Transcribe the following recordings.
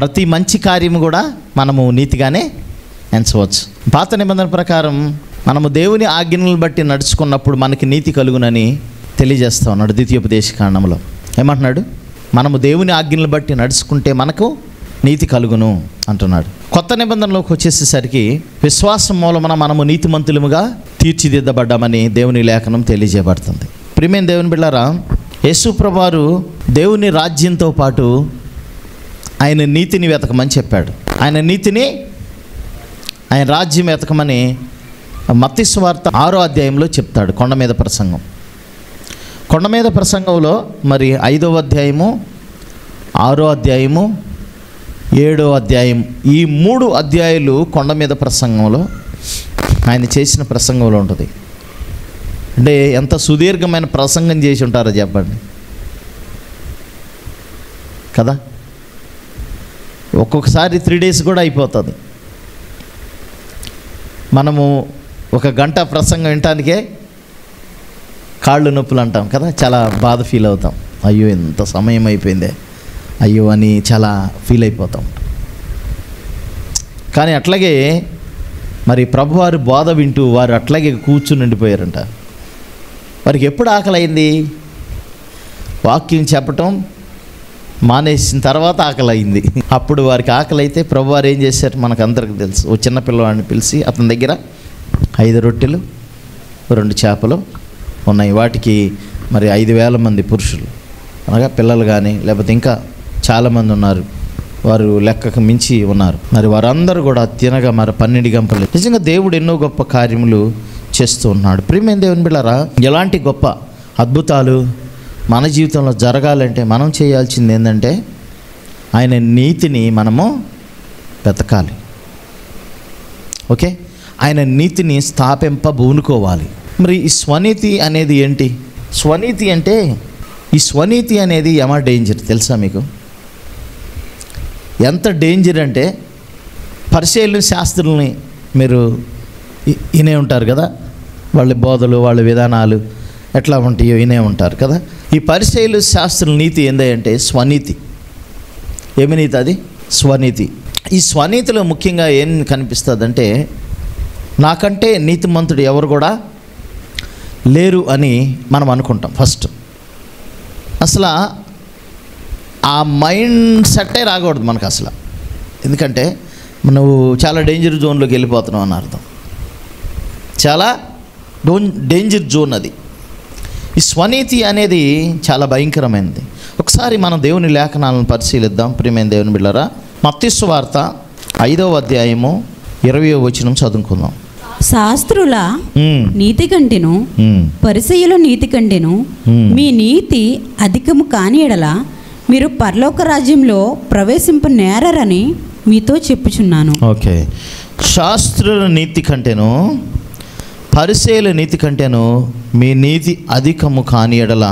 ప్రతి మంచి కార్యము కూడా మనము నీతిగానే ఎంచవచ్చు. పాత నిబంధన ప్రకారం మనము దేవుని ఆజ్ఞలను బట్టి నడుచుకున్నప్పుడు మనకి నీతి కలుగునని తెలియజేస్తా ఉన్నాడు. ద్వితీయోపదేశకాండంలో ఏమంటున్నాడు? మనము దేవుని ఆజ్ఞలను బట్టి నడుచుకుంటే మనకు నీతి కలుగును అంటున్నాడు. కొత్త నిబంధనలోకి వచ్చేసేసరికి విశ్వాసం మూలమున మనము నీతిమంతులముగా తీర్చిదిద్దబడ్డామని దేవుని లేఖనం తెలియజేయబడుతుంది. ప్రియమైన దేవుని బిడ్డలారా, యేసు ప్రభువారు దేవుని రాజ్యంతో పాటు ఆయన నీతిని వెతకమని చెప్పాడు. ఆయన రాజ్యం వెతకమని మత్తయి సువార్త 6వ అధ్యాయంలో చెప్తాడు. కొండ మీద ప్రసంగంలో మరి 5వ అధ్యాయము, 6వ అధ్యాయము, 7వ అధ్యాయం, ఈ 3 అధ్యాయాలు కొండ మీద ప్రసంగంలో ఆయన చేసిన ప్రసంగంలో ఉంటుంది. అంటే ఎంత సుదీర్ఘమైన ప్రసంగం చేసి ఉంటారో చెప్పండి కదా. ఒక్కొక్కసారి 3 days కూడా అయిపోతుంది. మనము 1 గంట ప్రసంగం వినటానికే కాళ్ళు నొప్పులు అంటాం కదా, చాలా బాధ ఫీల్ అవుతాం. అయ్యో ఎంత సమయం అయిపోయిందే అయ్యో అని చాలా ఫీల్ అయిపోతాం. కానీ అట్లాగే మరి ప్రభువారు బోధ వింటూ వారు అట్లాగే కూర్చుని ఉండిపోయారంట. వారికి ఎప్పుడు ఆకలి అయింది? వాక్యం చెప్పటం మానేసిన తర్వాత ఆకలి అయింది. అప్పుడు వారికి ఆకలి అయితే ప్రభువారు ఏం చేశారు మనకు అందరికీ తెలుసు. ఓ చిన్న పిల్లవాడిని పిలిచి అతని దగ్గర 5 రొట్టెలు 2 చేపలు ఉన్నాయి. వాటికి మరి 5,000 మంది పురుషులు అనగా పిల్లలు కానీ లేకపోతే ఇంకా చాలామంది ఉన్నారు, వారు లెక్కకు మించి ఉన్నారు. మరి వారందరూ కూడా తినగా మరి 12 గంపలు. నిజంగా దేవుడు ఎన్నో గొప్ప కార్యములు చేస్తూ ఉన్నాడు. ప్రియమైన దేవుని బిడ్డలారా, ఎలాంటి గొప్ప అద్భుతాలు మన జీవితంలో జరగాలంటే మనం చేయాల్సింది ఏంటంటే ఆయన నీతిని మనము వెతకాలి. ఓకే, ఆయన నీతిని స్థాపింపబూనుకోవాలి. మరి ఈ స్వనీతి అనేది ఏంటి? స్వనీతి అంటే, ఈ స్వనీతి అనేది ఏమా డేంజర్ తెలుసా మీకు? ఎంత డేంజర్ అంటే, పరిసయ్యులు శాస్త్రుల్ని మీరు వినే ఉంటారు కదా, వాళ్ళ బోధలు వాళ్ళ విధానాలు ఎట్లా ఉంటాయో వినే ఉంటారు కదా. ఈ పరిసయ్యులు శాస్త్రుల నీతి ఏందంటే స్వనీతి. ఏమి నీతి అది? స్వనీతి. ఈ స్వనీతిలో ముఖ్యంగా ఏం కనిపిస్తుందంటే, నాకంటే నీతిమంతుడు ఎవరు కూడా లేరు అని మనం అనుకుంటాం ఫస్ట్. అసలు ఆ మైండ్ సెట్టే రాకూడదు మనకు అసలు. ఎందుకంటే నువ్వు చాలా డేంజర్ జోన్లోకి వెళ్ళిపోతున్నావు అని అర్థం. చాలా డేంజర్ జోన్ అది. ఈ స్వనీతి అనేది చాలా భయంకరమైనది. ఒకసారి మనం దేవుని లేఖనాలను పరిశీలిద్దాం. ప్రియమైన దేవుని బిడ్డలారా, మత్తయి సువార్త 5వ అధ్యాయము 20వ వచనం చదువుకుందాం. శాస్త్రుల నీతి కంటెను పరిసయ్యుల నీతి కంటెను మీ నీతి అధికము కాని ఎడల మీరు పరలోక రాజ్యంలో ప్రవేశింపనేరని మీతో చెప్పుచున్నాను. ఓకే, శాస్త్రుల నీతి కంటేను పరిసయ్యుల నీతి కంటేను మీ నీతి అధికము కాని ఎడల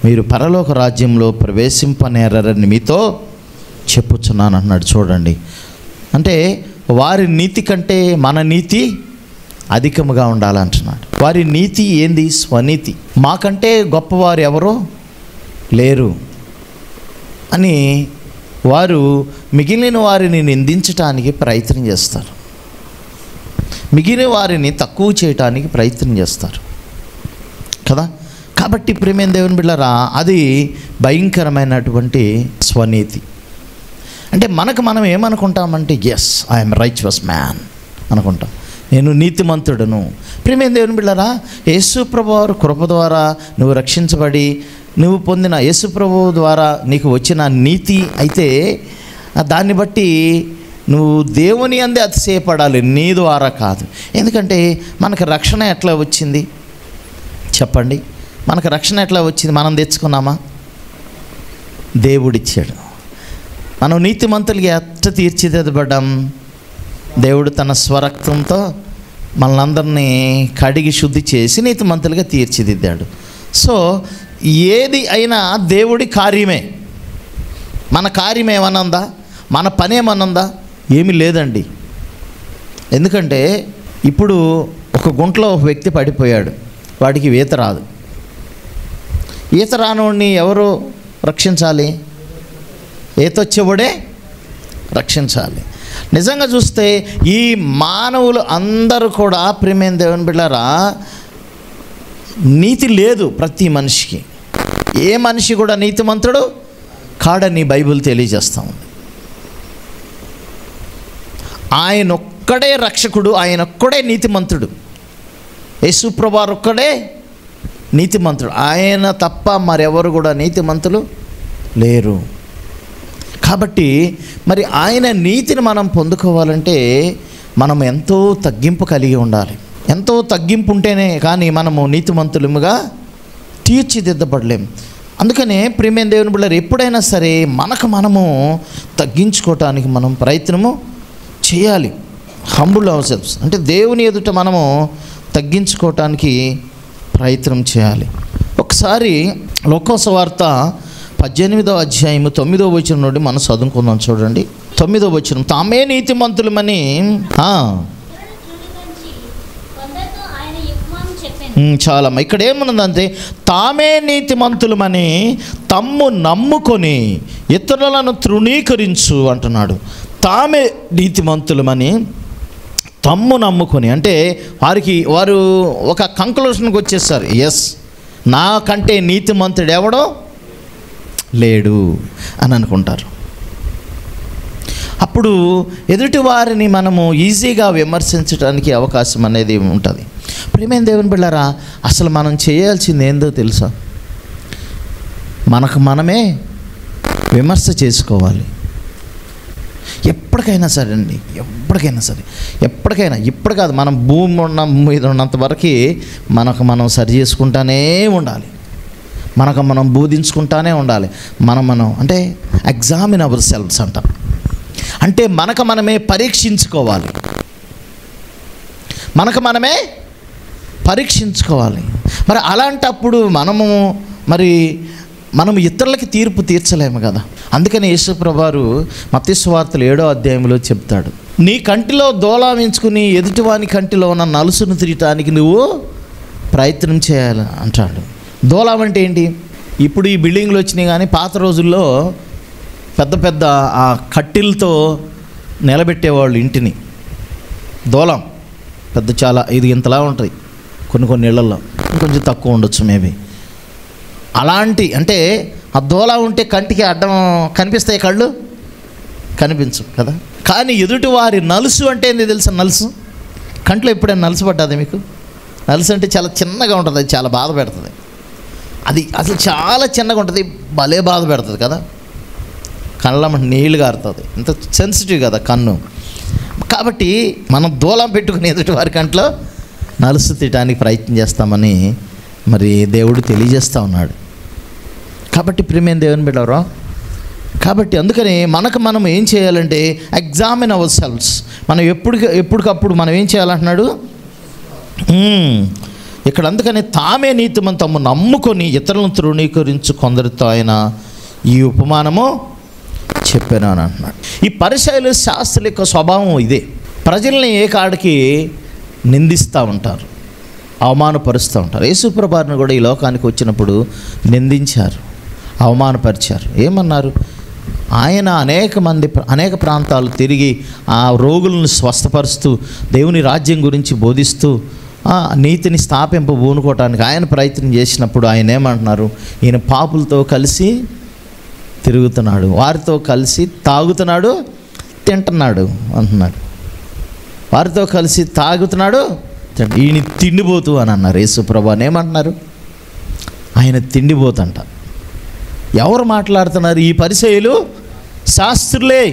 మీరు పరలోక రాజ్యంలో ప్రవేశింపనేరని మీతో చెప్పుచున్నాను అన్నాడు. చూడండి, అంటే వారి నీతి కంటే మన నీతి అధికముగా ఉండాలంటున్నాడు. వారి నీతి ఏంది? స్వనీతి. మాకంటే గొప్పవారు ఎవరో లేరు అని వారు మిగిలిన వారిని నిందించటానికి ప్రయత్నం చేస్తారు, మిగిలిన వారిని తక్కువ చేయటానికి ప్రయత్నం చేస్తారు కదా. కాబట్టి ప్రియమైన దేవుని బిడ్డలారా, అది భయంకరమైనటువంటి స్వనీతి. అంటే మనం ఏమనుకుంటామంటే, ఎస్ ఐఎమ్ రైచియస్ మ్యాన్ అనుకుంటాం, నేను నీతిమంతుడును. ప్రియమైన దేవుని బిడ్డలారా, యేసు ప్రభువారు కృప ద్వారా నువ్వు రక్షించబడి నువ్వు పొందిన యేసు ప్రభువు ద్వారా నీకు వచ్చిన నీతి అయితే దాన్ని బట్టి నువ్వు దేవుని అందే అతిశయపడాలి, నీ ద్వారా కాదు. ఎందుకంటే మనకు రక్షణ ఎట్లా వచ్చింది చెప్పండి? మనకు రక్షణ ఎట్లా వచ్చింది? మనం తెచ్చుకున్నామా? దేవుడిచ్చాడు. మనం నీతిమంతులుగా ఎట్లా తీర్చిదిద్దబడ్డాం? దేవుడు తన స్వరక్తంతో మనలందరినీ కడిగి శుద్ధి చేసి నీతిమంతులుగా తీర్చిదిద్దాడు. సో ఏది అయినా దేవుడి కార్యమే. మన కార్యం ఏమన్నా ఉందా? మన పని ఏమన్నా ఉందా? ఏమీ లేదండి. ఎందుకంటే ఇప్పుడు ఒక గుంటలో ఒక వ్యక్తి పడిపోయాడు, వాడికి ఈత రాదు. ఈత రానోడిని ఎవరు రక్షించాలి? ఈత వచ్చేవాడే రక్షించాలి. నిజంగా చూస్తే ఈ మానవులు అందరూ కూడా ప్రియమైన దేవుని బిడ్డలారా, నీతి లేదు ప్రతి మనిషికి. ఏ మనిషి కూడా నీతిమంతుడు కాడని బైబిల్ తెలియజేస్తూ ఉంది. ఆయన ఒక్కడే రక్షకుడు, ఆయన ఒక్కడే నీతిమంతుడు. యేసుప్రభువారు ఒక్కడే నీతిమంతుడు. ఆయన తప్ప మరెవరు కూడా నీతిమంతులు లేరు. కాబట్టి మరి ఆయన నీతిని మనం పొందుకోవాలంటే మనం ఎంతో తగ్గింపు కలిగి ఉండాలి. ఎంతో తగ్గింపు ఉంటేనే కానీ మనము నీతిమంతులముగా తీర్చిదిద్దబడలేము. అందుకనే ప్రియమైన దేవుని బిడ్డలారా, ఎప్పుడైనా సరే మనము తగ్గించుకోవటానికి మనం ప్రయత్నము చేయాలి. హంబుల్ అవర్ సెల్ఫ్స్ అంటే దేవుని ఎదుట మనము తగ్గించుకోవటానికి ప్రయత్నం చేయాలి. ఒకసారి లోకాసు వార్త 18వ అధ్యాయము 9వ వచనం నుండి మనం చదువుకుందాం. చూడండి 9వ వచనం. తామే నీతిమంతులమని చాలా ఇక్కడ ఏమున్నదంటే, తామే నీతిమంతులమని తమ్ము నమ్ముకొని ఇతరులను తృణీకరించు అంటున్నాడు. తామే నీతిమంతులమని తమ్ము నమ్ముకొని అంటే వారు ఒక కంక్లూషన్కి వచ్చేసారు. ఎస్, నాకంటే నీతిమంతుడు ఎవడో లేడు అని అనుకుంటారు. అప్పుడు ఎదుటి వారిని మనము ఈజీగా విమర్శించడానికి అవకాశం అనేది ఉంటుంది. ప్రియమైన దేవుని బిడ్డలారా, అసలు మనం చేయాల్సింది ఏందో తెలుసా? మనమే విమర్శ చేసుకోవాలి. ఎప్పటికైనా సరే అండి, ఎప్పటికైనా ఇప్పుడు కాదు, మనం భూమి మీద ఉన్నంత వరకు మనం సరి చేసుకుంటానే ఉండాలి. మనం బోధించుకుంటానే ఉండాలి. మనం అంటే ఎగ్జామిన్ అవర్ సెల్ఫ్స్ అంటాం. అంటే మనమే పరీక్షించుకోవాలి. మనమే పరీక్షించుకోవాలి. మరి అలాంటప్పుడు మనం ఇతరులకి తీర్పు తీర్చలేము కదా. అందుకని యేసుప్రభువారు మత్తయి సువార్తలో 7వ అధ్యాయంలో చెప్తాడు, నీ కంటిలో దోలావించుకుని ఎదుటివాని కంటిలో ఉన్న నలుసును తీయటానికి నువ్వు ప్రయత్నం చేయాలి అంటాడు. దోలాం అంటే ఏంటి? ఇప్పుడు ఈ బిల్డింగ్లు వచ్చినాయి, కానీ పాత రోజుల్లో పెద్ద పెద్ద ఆ కట్టెలతో నిలబెట్టేవాళ్ళు ఇంటిని. దోలాం పెద్ద చాలా ఇది ఇంతలా ఉంటుంది, కొన్ని ఇళ్లలో కొంచెం తక్కువ ఉండొచ్చు మేబీ. అలాంటి అంటే ఆ దోలా ఉంటే కంటికి అడ్డం కనిపిస్తాయి, కళ్ళు కనిపించు కదా. కానీ ఎదుటివారి నలుసు అంటే ఏంది తెలుసా? నలుసు కంట్లో ఎప్పుడైనా నలుసు పడ్డది మీకు? నలుసు అంటే చాలా చిన్నగా ఉంటుంది, అది చాలా బాధ పెడుతుంది. అది అసలు చాలా చిన్నగా ఉంటుంది, భలే బాధ పెడుతుంది కదా. కళ్ళ నీళ్ళు గారుతుంది, ఇంత సెన్సిటివ్ కదా కన్ను. కాబట్టి మనం దూలం పెట్టుకుని ఎదుటి వారి కంట్లో నలుసు తీయడానికి ప్రయత్నం చేస్తామని మరి దేవుడు తెలియజేస్తూ ఉన్నాడు. కాబట్టి ప్రియమైన దేవుని బిడ్డలారా, కాబట్టి అందుకని మనం ఏం చేయాలంటే ఎగ్జామిన్ అవర్ సెల్ఫ్స్. మనం ఎప్పటికప్పుడు మనం ఏం చేయాలంటున్నాడు ఇక్కడ. అందుకని తామే నీతిమంతులు తమ్ము నమ్ముకొని ఇతరులను తృణీకరించు కొందరితో ఆయన ఈ ఉపమానము చెప్పాను అని అంటున్నాడు. ఈ పరిసయ్యులు శాస్త్రుల యొక్క స్వభావం ఇదే. ప్రజల్ని ఏ కాడికి నిందిస్తూ ఉంటారు, అవమానపరుస్తూ ఉంటారు. యేసుప్రభువును కూడా ఈ లోకానికి వచ్చినప్పుడు నిందించారు, అవమానపరిచారు. ఏమన్నారు? ఆయన అనేక ప్రాంతాలు తిరిగి ఆ రోగులను స్వస్థపరుస్తూ దేవుని రాజ్యం గురించి బోధిస్తూ నీతిని స్థాపింపబూనుకోవటానికి ఆయన ప్రయత్నం చేసినప్పుడు ఆయన ఏమంటున్నారు? ఈయన పాపులతో కలిసి తిరుగుతున్నాడు, వారితో కలిసి తాగుతున్నాడు, తింటున్నాడు అంటున్నాడు. వారితో కలిసి తాగుతున్నాడు, ఈయన తిండిపోతూ అని అన్నారు. యేసుప్రభు అని ఏమంటున్నారు? ఆయన తిండిపోతంట. ఎవరు మాట్లాడుతున్నారు? ఈ పరిసయ్యులు శాస్త్రులే.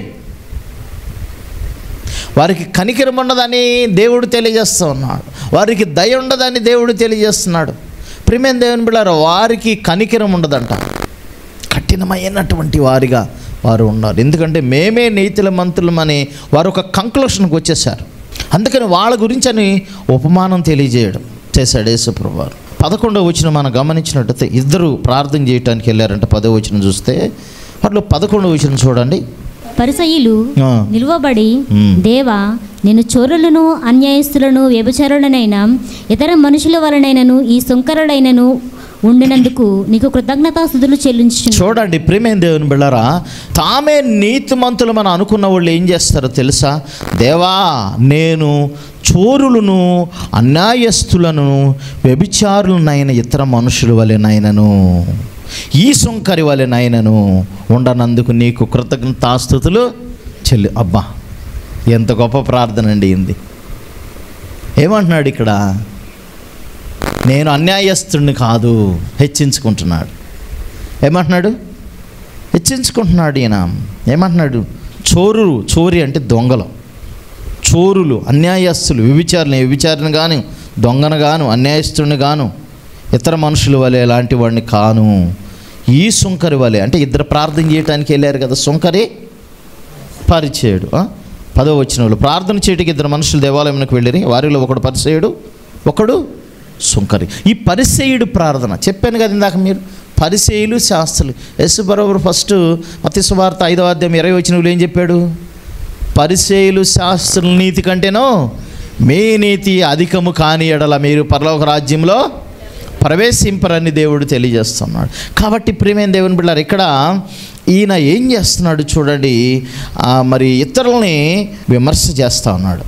వారికి కనికరం ఉండదని దేవుడు తెలియజేస్తూ ఉన్నాడు, వారికి దయ ఉండదని దేవుడు తెలియజేస్తున్నాడు. ప్రియమైన దేవుని బిడ్డలారా, వారికి కనికరం ఉండదంట, కఠినమైనటువంటి వారిగా వారు ఉన్నారు. ఎందుకంటే మేమే నీతిమంతులమని వారు ఒక కంక్లూషన్కి వచ్చేసారు. అందుకని వాళ్ళ గురించి అని ఉపమానం తెలియజేయడం చేశాడు యేసుప్రభువారు. 11వ వచనం మనం గమనించినట్టయితే ఇద్దరు ప్రార్థన చేయడానికి వెళ్ళారంట. 10వ వచనం చూస్తే వాటిలో 11వ వచనం చూడండి. పరిసయ్యులు నిలువబడి, దేవా, నేను చోరులను, అన్యాయస్తులను, వ్యభిచారులనైనా ఇతర మనుషుల వలనైనను ఈ సుంకరులైనను ఉండినందుకు నీకు కృతజ్ఞతాస్తుతులు చెల్లించు. చూడండి ప్రియమైన దేవుని బిళ్ళారా, తామే నీతిమంతులు మనం అనుకున్న వాళ్ళు ఏం చేస్తారో తెలుసా? దేవా, నేను చోరులను, అన్యాయస్తులను, వ్యభిచారులనైన ఇతర మనుషుల వలెనైనను, ఈ సుంకరి వలెనైనను ఉండనందుకు నీకు కృతజ్ఞతాస్తుతులు అబ్బా, ఎంత గొప్ప ప్రార్థన అండి ఇది. ఏమంటున్నాడు ఇక్కడ? నేను అన్యాయస్తుడిని కాదు, హెచ్చించుకుంటున్నాడు. ఏమంటున్నాడు? హెచ్చించుకుంటున్నాడు ఈయన. ఏమంటున్నాడు? చోరి అంటే దొంగలు, చోరులు, అన్యాయస్తులు, వ్యభిచారిని గాను, దొంగను గాను, అన్యాయస్తుడిని గాను, ఇతర మనుషుల వలె ఎలాంటి వాడిని కాను, ఈ సుంకరి వలె. అంటే ఇద్దరు ప్రార్థన చేయడానికి వెళ్ళారు కదా, సుంకరి పరిచయుడు. 10వ వచనంలో ప్రార్థన చేయడానికి ఇద్దరు మనుషులు దేవాలయంలోకి వెళ్ళిరి, వారిలో ఒకడు పరిచయుడు, ఒకడు సుంకరి. ఈ పరిచయుడు ప్రార్థన చెప్పాను కదా ఇందాక, మీరు పరిచయులు, శాస్త్రులు. యేసు ప్రభువు ఫస్ట్ మత్తయి సువార్త 5వ అధ్యాయం 20వ వచనంలో ఏం చెప్పాడు? పరిచయులు శాస్త్రుల నీతి కంటేనో మీ నీతి అధికము కాని ఎడల మీరు పరలోక రాజ్యంలో ప్రవేశింపరని దేవుడు తెలియజేస్తున్నాడు. కాబట్టి ప్రియమైన దేవుని బిడ్డలారా, ఇక్కడ ఈయన ఏం చేస్తున్నాడు చూడండి, మరి ఇతరులని విమర్శ చేస్తూ ఉన్నాడు.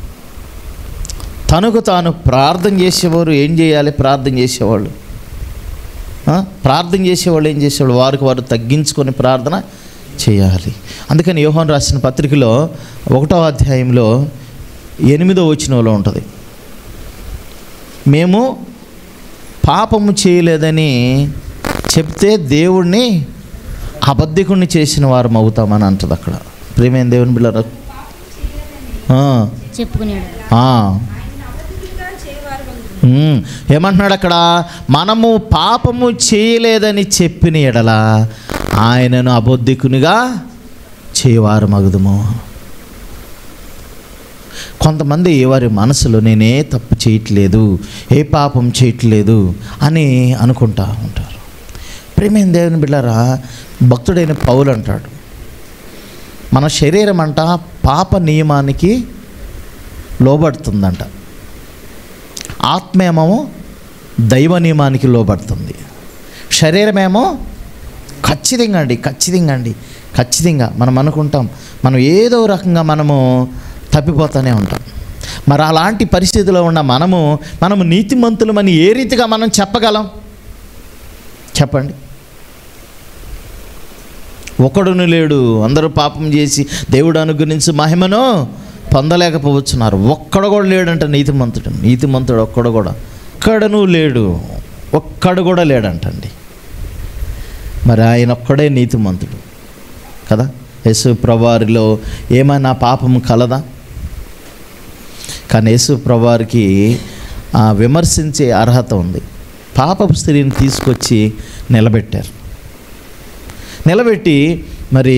తనకు తాను ప్రార్థన చేసేవారు ఏం చేయాలి? ప్రార్థన చేసేవాళ్ళు ఏం చేసేవాళ్ళు? వారికి వారు తగ్గించుకొని ప్రార్థన చేయాలి. అందుకని యోహాను రాసిన పత్రికలో 1వ అధ్యాయంలో 8వ వచనంలో ఉంటుంది, మేము పాపము చేయలేదని చెప్తే దేవుణ్ణి అబద్ధికుణ్ణి చేసిన వారం అవుతామని అంటుంది అక్కడ. ప్రియమైన దేవుని బిడ్డలారా, ఏమంటున్నాడు అక్కడ? మనము పాపము చేయలేదని చెప్పిన ఎడల ఆయనను అబద్ధికునిగా చేయవారు మగుదుము. కొంతమంది వారి మనసులో నేనే తప్పు చేయట్లేదు, ఏ పాపం చేయట్లేదు అని అనుకుంటా ఉంటారు. ప్రియమైన దేవుని బిడ్డలారా, భక్తుడైన పౌలు అంటాడు, మన శరీరం అంట పాప నియమానికి లోబడుతుందంట, ఆత్మేమో దైవ నియమానికి లోబడుతుంది. శరీరమేమో ఖచ్చితంగా మనం అనుకుంటాం మనం ఏదో రకంగా మనము తప్పిపోతూనే ఉంటాం. మరి అలాంటి పరిస్థితిలో ఉన్న మనము నీతిమంతులమని ఏ రీతిగా మనం చెప్పగలం? చెప్పండి. ఒకడును లేడు, అందరూ పాపం చేసి దేవుడు అనుగ్రహించి మహిమను పొందలేకపోతున్నారు. ఒక్కడు కూడా లేడంట నీతిమంతుడు ఒక్కడు కూడా లేడంటండి. మరి ఆయన ఒక్కడే నీతిమంతుడు కదా. యేసు ప్రభువారిలో ఏమైనా పాపం కలదా? కానీ యేసు ప్రభువారికి విమర్శించే అర్హత ఉంది. పాపపు స్త్రీని తీసుకొచ్చి నిలబెట్టి మరి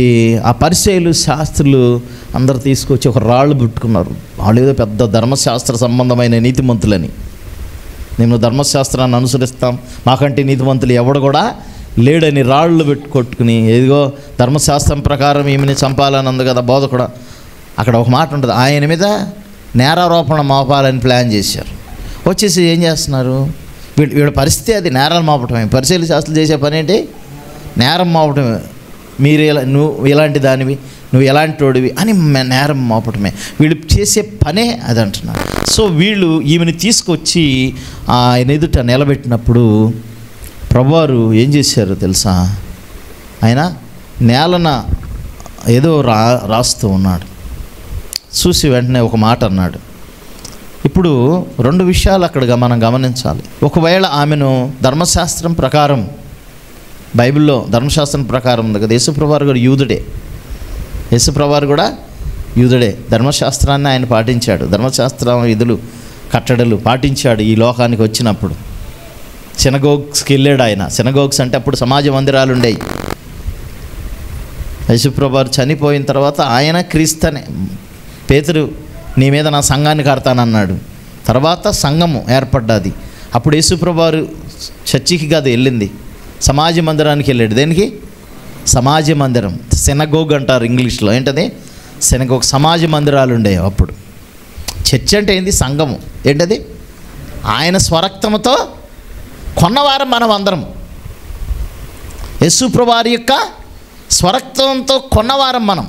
ఆ పరిచయులు, శాస్త్రులు అందరు తీసుకొచ్చి ఒక రాళ్ళు పెట్టుకున్నారు. వాళ్ళు ఏదో పెద్ద ధర్మశాస్త్ర సంబంధమైన నీతిమంతులని, మేము ధర్మశాస్త్రాన్ని అనుసరిస్తాం, మాకంటే నీతిమంతులు ఎవడు కూడా లేడని రాళ్ళు కొట్టుకుని, ఏదిగో ధర్మశాస్త్రం ప్రకారం ఈమెని చంపాలని ఉంది కదా బోధకుడు. అక్కడ ఒక మాట ఉంటుంది, ఆయన మీద నేరారోపణ మోపాలని ప్లాన్ చేశారు. వచ్చేసి ఏం చేస్తున్నారు? వీళ్ళ పరిస్థితి అది, నేరాలు మోపటమే. పరిచయులు, శాస్త్రులు చేసే పని ఏంటి? నేరం మోపటమే. నువ్వు ఇలాంటి దానివి, నువ్వు ఎలాంటి వాడివి అని నేరం మోపటమే వీళ్ళు చేసే పనే అది అంటున్నారు. సో వీళ్ళు ఈమెను తీసుకొచ్చి ఆయన ఎదుట నిలబెట్టినప్పుడు ప్రభువారు ఏం చేశారో తెలుసా? ఆయన నేలన ఏదో రాస్తూ ఉన్నాడు. చూసి వెంటనే ఒక మాట అన్నాడు. ఇప్పుడు 2 విషయాలు అక్కడ మనం గమనించాలి. ఒకవేళ ఆమెను ధర్మశాస్త్రం ప్రకారం, బైబిల్లో ధర్మశాస్త్రం ప్రకారం ఉంది కదా, యేసుప్రభువారు కూడా యూదుడే. ధర్మశాస్త్రాన్ని ఆయన పాటించాడు, ధర్మశాస్త్ర విధులు కట్టడలు పాటించాడు. ఈ లోకానికి వచ్చినప్పుడు సినగోగ్స్కి వెళ్ళాడు ఆయన. సినగోగ్స్ అంటే అప్పుడు సమాజ మందిరాలు ఉండేవి. యేసుప్రభువారు చనిపోయిన తర్వాత ఆయన క్రీస్తనే, పేతురు నీ మీద నా సంఘాన్ని కడతానన్నాడు. తర్వాత సంఘము ఏర్పడ్డది. అప్పుడు యేసుప్రభువారు చర్చికి కాదు వెళ్ళింది, సమాజ మందిరానికి వెళ్ళాడు. దేనికి? సమాజ మందిరం, సినగోగ్ అంటారు ఇంగ్లీష్లో. ఏంటది? సినగోగ్. సమాజ మందిరాలు ఉండేవి అప్పుడు. చర్చ్ అంటే ఏంది? సంఘము. ఏంటది? ఆయన స్వరక్తముతో కొన్నవారం మనం అందరం. యేసుప్రభు వారి యొక్క స్వరక్తంతో కొన్నవారం మనం.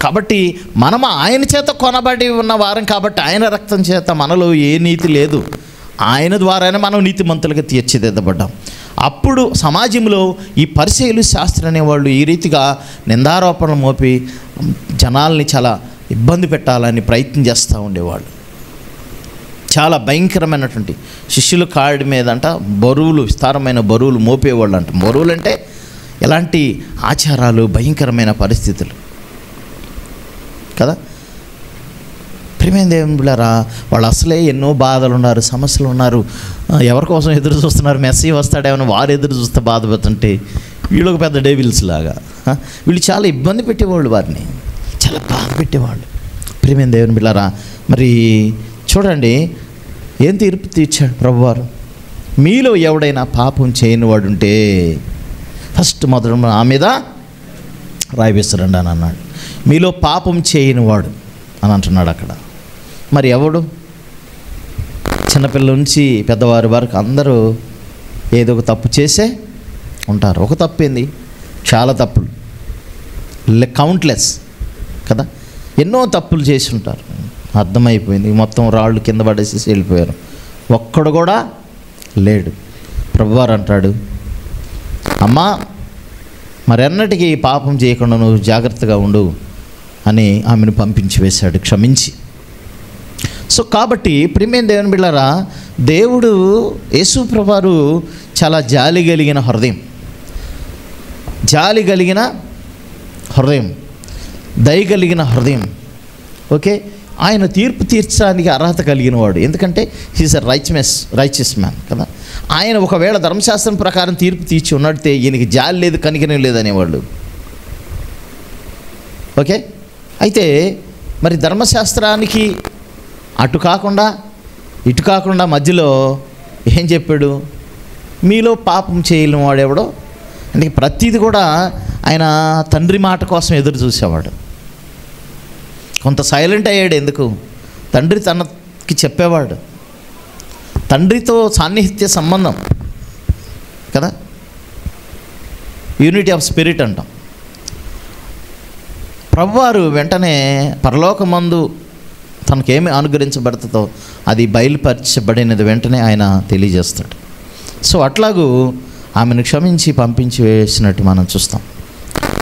కాబట్టి మనం ఆయన చేత కొనబడి ఉన్న వారం కాబట్టి ఆయన రక్తం చేత మనలో ఏ నీతి లేదు. ఆయన ద్వారానే మనం నీతిమంతులుగా తీర్చిదిద్దబడ్డాం. అప్పుడు సమాజంలో ఈ పరిసయ్యులు శాస్త్రులు అనేవాళ్ళు ఈ రీతిగా నిందారోపణలు మోపి జనాల్ని చాలా ఇబ్బంది పెట్టాలని ప్రయత్నం చేస్తూ ఉండేవాళ్ళు. చాలా భయంకరమైనటువంటి శిష్యుల కాడి మీద అంట బరువులు, విస్తారమైన బరువులు మోపేవాళ్ళు అంట. బరువులు అంటే ఎలాంటి ఆచారాలు, భయంకరమైన పరిస్థితులు కదా. ప్రియమైన దేవుని బిడ్డలారా, వాళ్ళు అసలే ఎన్నో బాధలు ఉన్నారు, సమస్యలు ఉన్నారు. ఎవరి కోసం ఎదురు చూస్తున్నారు? మెస్సీ వస్తాడేమో వారు ఎదురు చూస్తే బాధపడుతుంటే వీళ్ళు ఒక పెద్ద డేవిల్స్ లాగా. వీళ్ళు చాలా ఇబ్బంది పెట్టేవాళ్ళు, వారిని చాలా బాధ పెట్టేవాళ్ళు. ప్రియమైన దేవుని బిడ్డలారా, మరి చూడండి ఏం తీర్పు తీర్చాడు ప్రభువారు. మీలో ఎవడైనా పాపం చేయని వాడు ఉంటే ఫస్ట్ మొదట ఆ మీద రాయి విసరండి అని అన్నాడు. మీలో పాపం చేయని వాడు అని అంటున్నాడు అక్కడ. మరి ఎవడు? చిన్నపిల్లల నుంచి పెద్దవారి వరకు అందరూ ఏదో ఒక తప్పు చేసే ఉంటారు. ఒక తప్పు ఏంది? చాలా తప్పులు, కౌంట్లెస్ కదా. ఎన్నో తప్పులు చేసి ఉంటారు. అర్థమైపోయింది. మొత్తం రాళ్ళు కింద పడేసి వెళ్ళిపోయారు. ఒక్కడు కూడా లేడు. ప్రభువారు అంటాడు, అమ్మా మరెన్నటికీ పాపం చేయకుండా నువ్వు జాగ్రత్తగా ఉండు అని ఆమెను పంపించి వేశాడు, క్షమించి. సో కాబట్టి ప్రియమైన దేవుని బిడ్డలారా, దేవుడు యేసు ప్రభువారు చాలా జాలి కలిగిన హృదయం, జాలి కలిగిన హృదయం, దయ కలిగిన హృదయం. ఓకే, ఆయన తీర్పు తీర్చడానికి అర్హత కలిగిన వాడు. ఎందుకంటే హీస్ ఎ రైచియస్ మ్యాన్ కదా. ఆయన ఒకవేళ ధర్మశాస్త్రం ప్రకారం తీర్పు తీర్చి ఉన్నట్టే ఈయనకి జాలి లేదు, కనికరం లేదనేవాళ్ళు. ఓకే, అయితే మరి ధర్మశాస్త్రానికి అటు కాకుండా ఇటు కాకుండా మధ్యలో ఏం చెప్పాడు? మీలో పాపం చేయలేని వాడెవడో. అంటే ప్రతిది కూడా ఆయన తండ్రి మాట కోసం ఎదురు చూసేవాడు. కొంత సైలెంట్ అయ్యాడు. ఎందుకు? తండ్రి తనకి చెప్పేవాడు. తండ్రితో సాన్నిహిత్య సంబంధం కదా, యూనిటీ ఆఫ్ స్పిరిట్ అంటాం. ప్రభువారు వెంటనే పరలోకమందు తనకేమి అనుగ్రహించబడుతుందో అది బయలుపరచబడినది వెంటనే ఆయన తెలియజేస్తాడు. సో అట్లాగూ ఆమెను క్షమించి పంపించి వేసినట్టు మనం చూస్తాం.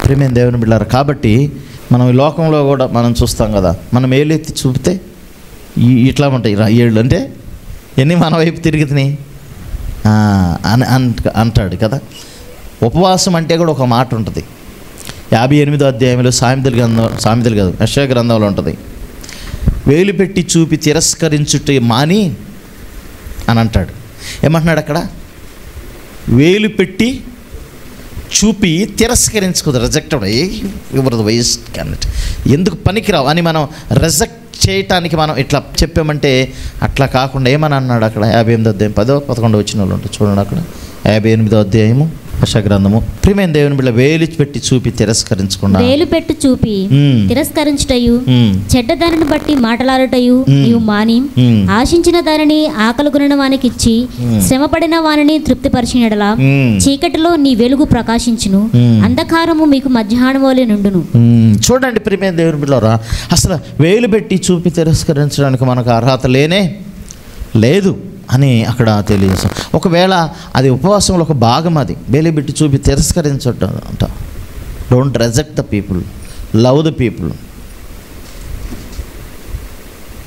ప్రియమైన దేవుని బిడ్డలారా, కాబట్టి మనం ఈ లోకంలో కూడా మనం చూస్తాం కదా, మనం ఏలెత్తి చూపితే ఇట్లా ఉంటాయి ఏళ్ళు. అంటే ఎన్ని మన వైపు తిరిగినాయి అని అంటాడు కదా. ఉపవాసం అంటే కూడా ఒక మాట ఉంటుంది. 58వ అధ్యాయంలో సామెతలు కాదు, యెషయా గ్రంథంలో ఉంటుంది. వేలు పెట్టి చూపి తిరస్కరించుట మాని అని అంటాడు. ఏమంటున్నాడు అక్కడ? వేలు పెట్టి చూపి తిరస్కరించుకోదు, rejected, your the waste candidate, ఎందుకు పనికిరావు అని మనం రిజెక్ట్ చేయటానికి మనం ఇట్లా చెప్పామంటే అట్లా కాకుండా ఏమని అన్నాడు అక్కడ? 58వ అధ్యాయం 10-11 వచ్చిన వాళ్ళు ఉంటారు చూడండి. అక్కడ 58వ అధ్యాయము యెషయా గ్రంథము. ప్రియమైన దేవుని బిడ్డ, వేలు పెట్టి చూపి తిరస్కరించకుండా, వేలు పెట్టి చూపి తిరస్కరించుటయు చెడ్డదానిని బట్టి మాటలాడుటయు నీవు మాని ఆశించిన దానిని ఆకలిగొనిన వానికి ఇచ్చి శ్రమపడిన వానిని తృప్తిపరిచినడలా చీకటిలో నీ వెలుగు ప్రకాశించును, అంధకారము మీకు మధ్యాహ్నం వలె నుండును. చూడండి ప్రియమైన దేవుని బిడ్డలారా, అసలు వేలు పెట్టి చూపి తిరస్కరించడానికి మనకు అర్హత లేనే లేదు అని అక్కడ తెలియజేస్తాం. ఒకవేళ అది ఉపవాసంలో ఒక భాగం, అది వేలు పెట్టి చూపి తిరస్కరించటం అంట. Don't reject the people, love the people.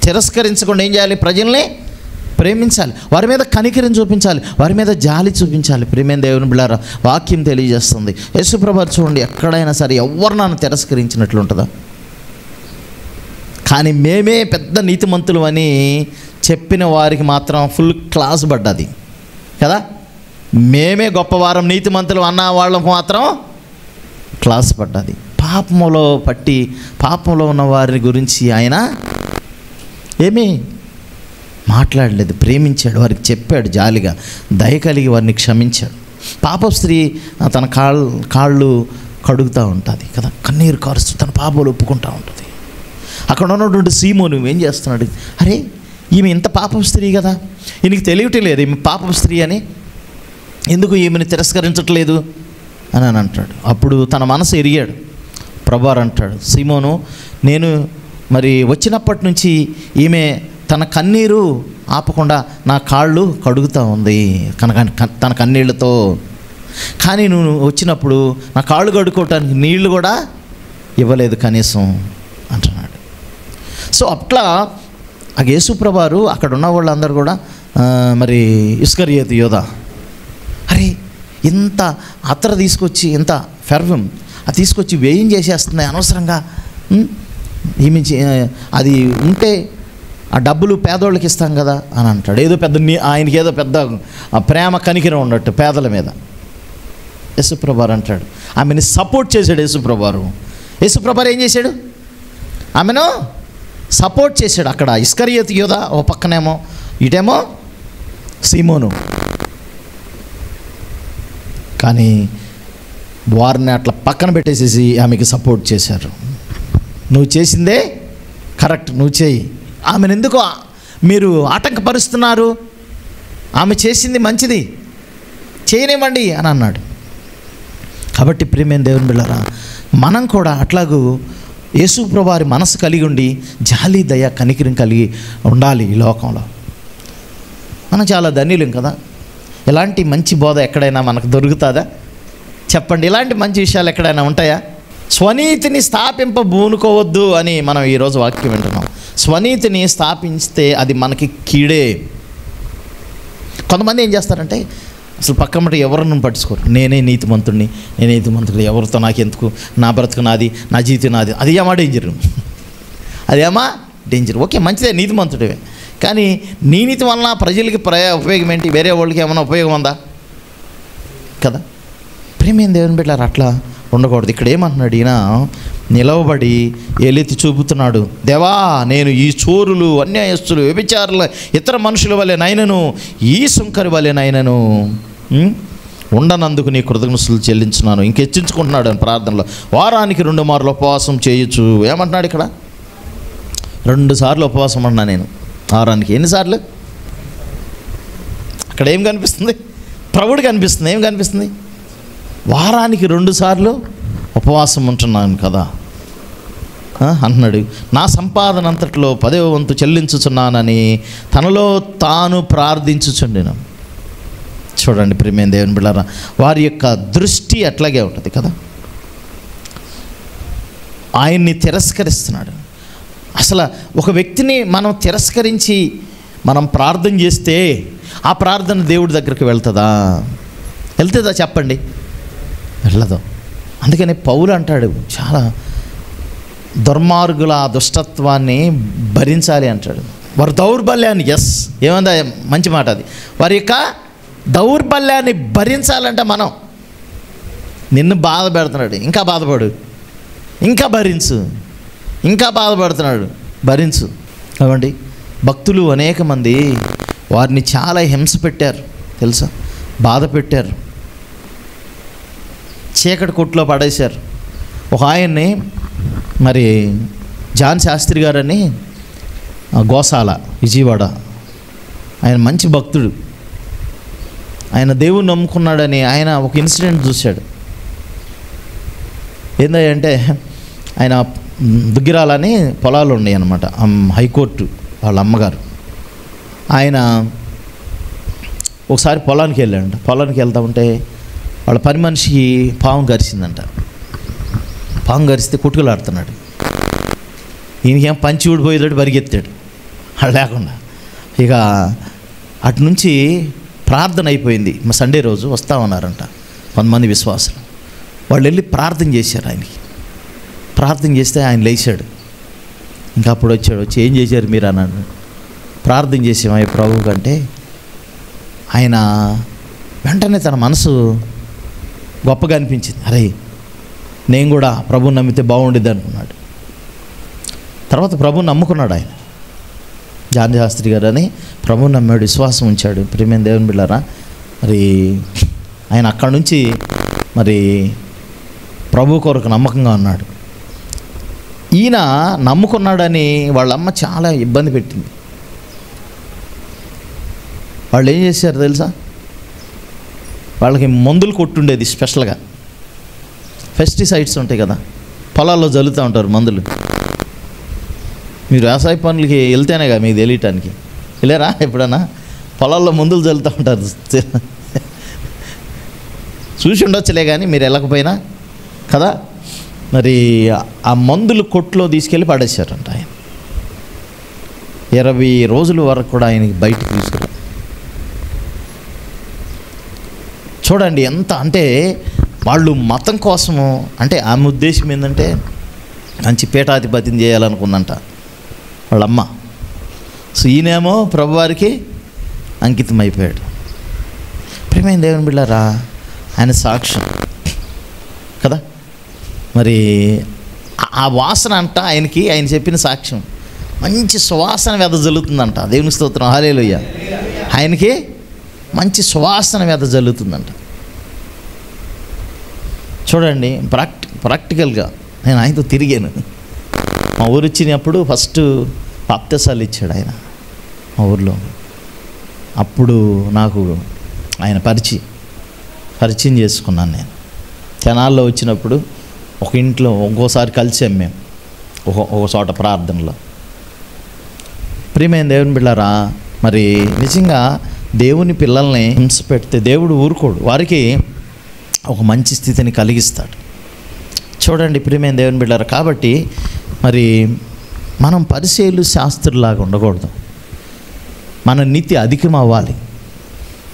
తిరస్కరించకుండా ఏం చేయాలి? ప్రజల్ని ప్రేమించాలి, వారి మీద కనికరం చూపించాలి, వారి మీద జాలి చూపించాలి. ప్రియమైన దేవుని బిడ్డలారా, వాక్యం తెలియజేస్తుంది. యేసుప్రభువు చూడండి, ఎక్కడైనా సరే ఎవరినైనా తిరస్కరించినట్లు ఉంటుందా? కానీ మేమే పెద్ద నీతిమంతులు అని చెప్పిన వారికి మాత్రం ఫుల్ క్లాస్ పడ్డది కదా. మేమే గొప్పవారం, నీతిమంతులు అన్న వాళ్ళకు మాత్రం క్లాస్ పడ్డది. పాపంలో ఉన్న వారి గురించి ఆయన ఏమీ మాట్లాడలేదు, ప్రేమించాడు, వారికి చెప్పాడు, జాలిగా దయ కలిగి వారిని క్షమించాడు. పాప స్త్రీ తన కాళ్ళు కడుగుతూ ఉంటుంది కదా, కన్నీరు కారుస్తూ తన పాపాలు ఒప్పుకుంటూ ఉంటుంది. అక్కడ ఉన్నటువంటి సీమోను ఏం చేస్తున్నాడు? అరే ఈమె ఇంత పాపం స్త్రీ కదా, ఈయనకి తెలియటం లేదు ఈమె పాపం స్త్రీ అని. ఎందుకు ఈమెను తిరస్కరించట్లేదు అని అంటాడు. అప్పుడు తన మనసు ఎరిగాడు. ప్రభువారు అంటాడు, సీమోను, నేను మరి వచ్చినప్పటి నుంచి ఈమె తన కన్నీరు ఆపకుండా నా కాళ్ళు కడుగుతూ ఉంది తన కన్నీళ్లతో. కానీ నువ్వు వచ్చినప్పుడు నా కాళ్ళు కడుక్కోవటానికి నీళ్లు కూడా ఇవ్వలేదు కనీసం అంటున్నాడు. సో అట్లా ఆ యేసుప్రభువారు అక్కడ ఉన్న వాళ్ళందరూ కూడా మరి ఇస్కరియోతు యోధా, అరే ఇంత అత్తర తీసుకొచ్చి, ఇంత ఫెర్ఫ్యూమ్ అది తీసుకొచ్చి వ్యయం చేసేస్తుంది అనవసరంగా, ఈమె అది ఉంటే ఆ డబ్బులు పేదోళ్ళకి ఇస్తాం కదా అని అంటాడు. ఏదో పెద్ద ఆయనకి ఏదో పెద్ద ప్రేమ కనికిరం ఉన్నట్టు పేదల మీద. యేసుప్రభువారు అంటాడు, ఆమెని సపోర్ట్ చేశాడు యేసుప్రభువారు. యేసుప్రభువారు ఏం చేశాడు? ఆమెను సపోర్ట్ చేశాడు. అక్కడ ఇస్కరియోతు యోధా ఓ పక్కనేమో, ఇటేమో సీమోను. కానీ వారిని అట్లా పక్కన పెట్టేసేసి ఆమెకి సపోర్ట్ చేశారు. నువ్వు చేసిందే కరెక్ట్, నువ్వు చేయి, ఆమెను ఎందుకు మీరు ఆటంకపరుస్తున్నారు, ఆమె చేసింది మంచిది, చేయనివ్వండి అని అన్నాడు. కాబట్టి ప్రియమైన దేవుని బిడ్డలారా, మనం కూడా అట్లాగూ యేసుప్రభువారి మనసు కలిగి ఉండి జాలి దయ కనికరం కలిగి ఉండాలి. ఈ లోకంలో మనం చాలా ధన్యులం కదా. ఇలాంటి మంచి బోధ ఎక్కడైనా మనకు దొరుకుతుందా చెప్పండి? ఇలాంటి మంచి విషయాలు ఎక్కడైనా ఉంటాయా? స్వనీతిని స్థాపింపబూనుకోవద్దు అని మనం ఈరోజు వాక్యం వింటున్నాం. స్వనీతిని స్థాపిస్తే అది మనకి కీడే. కొంతమంది ఏం చేస్తారంటే అసలు పక్కన ఎవరిని పట్టించుకోరు. నేనే నీతిమంతుడిని, నేనే నీతిమంతుడు, ఎవరితో నాకు ఎందుకు, నా బ్రతుకు నాది, నా జీవితం నాది. అది ఏమా డేంజరు, అదేమా డేంజర్. ఓకే, మంచిదే, నీతిమంతుడివే, కానీ నీ నీతి వలన ప్రజలకి ఉపయోగం ఏంటి? వేరే వాళ్ళకి ఏమైనా ఉపయోగం ఉందా కదా? ప్రేమేం దేవుని బిడ్డలారా, అట్లా ఉండకూడదు. ఇక్కడ ఏమంటున్నాడు ఈయన? నిలవబడి ఏలెత్తి చూపుతున్నాడు, దేవా, నేను ఈ చోరులు, అన్యాయస్తులు, వ్యభిచారుల, ఇతర మనుషుల వలెనైనను, ఈ సుంకరి వలెనైనను ఉండనందుకు నీ కృతజ్ఞతలు చెల్లించున్నాను. ఇంకెచ్చించుకుంటున్నాడు అని ప్రార్థనలో. వారానికి 2 మార్లు ఉపవాసం చేయొచ్చు. ఏమంటున్నాడు ఇక్కడ? 2 సార్లు ఉపవాసం అన్నా నేను వారానికి. ఎన్నిసార్లు? అక్కడ ఏం కనిపిస్తుంది? ప్రభుడు కనిపిస్తుంది. ఏం కనిపిస్తుంది? వారానికి 2 సార్లు ఉపవాసం ఉంటున్నాను కదా అంటున్నాడు. నా సంపాదన అంతట్లో 10వ వంతు చెల్లించుచున్నానని తనలో తాను ప్రార్థించుచుండెను. చూడండి ప్రియమైన దేవుని బిడ్డలారా, వారి యొక్క దృష్టి అట్లాగే ఉంటుంది కదా. ఆయన్ని తిరస్కరిస్తున్నాడు. అసలు ఒక వ్యక్తిని మనం తిరస్కరించి మనం ప్రార్థన చేస్తే ఆ ప్రార్థన దేవుడి దగ్గరికి వెళ్తుందా? చెప్పండి, వెళ్ళదు. అందుకని పౌలు అంటాడు, చాలా దుర్మార్గుల దుష్టత్వాన్ని భరించాలి అంటాడు. వారి దౌర్బల్యాన్ని, ఏమందా మంచి మాట అది, వారి యొక్క దౌర్బల్యాన్ని భరించాలంటే మనం, నిన్ను బాధ పెడుతున్నాడు, ఇంకా బాధపడు, ఇంకా భరించు, ఇంకా బాధపడుతున్నాడు, భరించు. అవండి భక్తులు అనేక మంది వారిని చాలా హింస పెట్టారు తెలుసా, బాధ పెట్టారు, చీకటి కొట్లో పడేశారు. ఒక ఆయన్ని మరి జాన్ శాస్త్రి గారని గోశాల విజయవాడ, ఆయన మంచి భక్తుడు, ఆయన దేవుణ్ణి నమ్ముకున్నాడని ఆయన ఒక ఇన్సిడెంట్ చూశాడు. ఏంటంటే ఆయన దుగ్గిరాలని పొలాలు ఉన్నాయి అన్నమాట, హైకోర్టు వాళ్ళ అమ్మగారు. ఆయన ఒకసారి పొలానికి వెళ్ళాడంట. పొలానికి వెళ్తూ ఉంటే వాళ్ళ పని మనిషికి పాము గరిచిందంట. పాము గరిస్తే కొట్టుకులాడుతున్నాడు. ఈయనకేం పంచి ఊడిపోయేదాడు, పరిగెత్తాడు అది లేకుండా. ఇక అటు నుంచి ప్రార్థన అయిపోయింది. మా సండే రోజు వస్తామన్నారంట కొంతమంది విశ్వాసులు. వాళ్ళు వెళ్ళి ప్రార్థన చేశారు ఆయనకి. ప్రార్థన చేస్తే ఆయన లేచాడు. ఇంకా అప్పుడు వచ్చి ఏం చేశారు మీరు అన్నాడు. ప్రార్థన చేసామయ్య ప్రభు కంటే ఆయన వెంటనే తన మనసు గొప్పగా అనిపించింది. అరే నేను కూడా ప్రభుని నమ్మితే బాగుండేది అనుకున్నాడు. తర్వాత ప్రభుని నమ్ముకున్నాడు ఆయన. జాన్ శాస్త్రి గారు అని ప్రభుని నమ్మాడు, విశ్వాసం ఉంచాడు. ప్రియమైన దేవుని బిడ్డలారా, మరి ఆయన అక్కడి నుంచి మరి ప్రభు కొరకు నమ్మకంగా ఉన్నాడు. ఈయన నమ్ముకున్నాడని వాళ్ళమ్మ చాలా ఇబ్బంది పెట్టింది. వాళ్ళు ఏం చేశారు తెలుసా? వాళ్ళకి మందులు కొట్టుండేది స్పెషల్గా. పెస్టిసైడ్స్ ఉంటాయి కదా, పొలాల్లో జల్లుతూ ఉంటారు మందులు. మీరు వ్యవసాయ పనులకి వెళ్తేనేగా మీకు తెలియటానికి. వెళ్ళారా ఎప్పుడన్నా? పొలాల్లో మందులు జల్లుతూ ఉంటారు. చూసి ఉండొచ్చులే కానీ మీరు వెళ్ళకపోయినా కదా. మరి ఆ మందులు కొట్లో తీసుకెళ్ళి పడేశారంట ఆయన. 20 రోజుల వరకు కూడా ఆయనకి బయటకు తీసుకురా. చూడండి ఎంత అంటే వాళ్ళు మతం కోసము, అంటే ఆమె ఉద్దేశం ఏంటంటే మంచి పీఠాధిపతిని చేయాలనుకుందంట వాళ్ళమ్మ. సో ఈయనేమో ప్రభువారికి అంకితం అయిపోయాడు. ప్రియమైన దేవుని బిడ్డలారా, ఆయన సాక్ష్యం కదా. మరి ఆ వాసన అంట ఆయనకి, ఆయన చెప్పిన సాక్ష్యం మంచి సువాసన వెదజల్లుతుందంట. దేవుని స్తోత్రం, హల్లెలూయా. ఆయనకి మంచి సువాసన వెదజల్లుతుందంట. చూడండి ప్రాక్టికల్గా నేను ఆయనతో తిరిగాను. మా ఊరు వచ్చినప్పుడు ఫస్ట్ బాప్తిసాలు ఇచ్చాడు ఆయన మా ఊర్లో. అప్పుడు నాకు ఆయన పరిచయం చేసుకున్నాను. నేను తెనాల్లో వచ్చినప్పుడు ఒక ఇంట్లో ఇంకోసారి కలిసాం మేము ఒక చోట ప్రార్థనలో. ప్రియమైన దేవుని బిడ్డలారా, మరి నిజంగా దేవుని పిల్లల్ని హింస పెడితే దేవుడు ఊరుకోడు, వారికి ఒక మంచి స్థితిని కలిగిస్తాడు. చూడండి ప్రియమైన దేవుని బిడ్డలారా, కాబట్టి మరి మనం పరిచయులు శాస్త్రులాగా ఉండకూడదు. మన నీతి అధికం అవ్వాలి.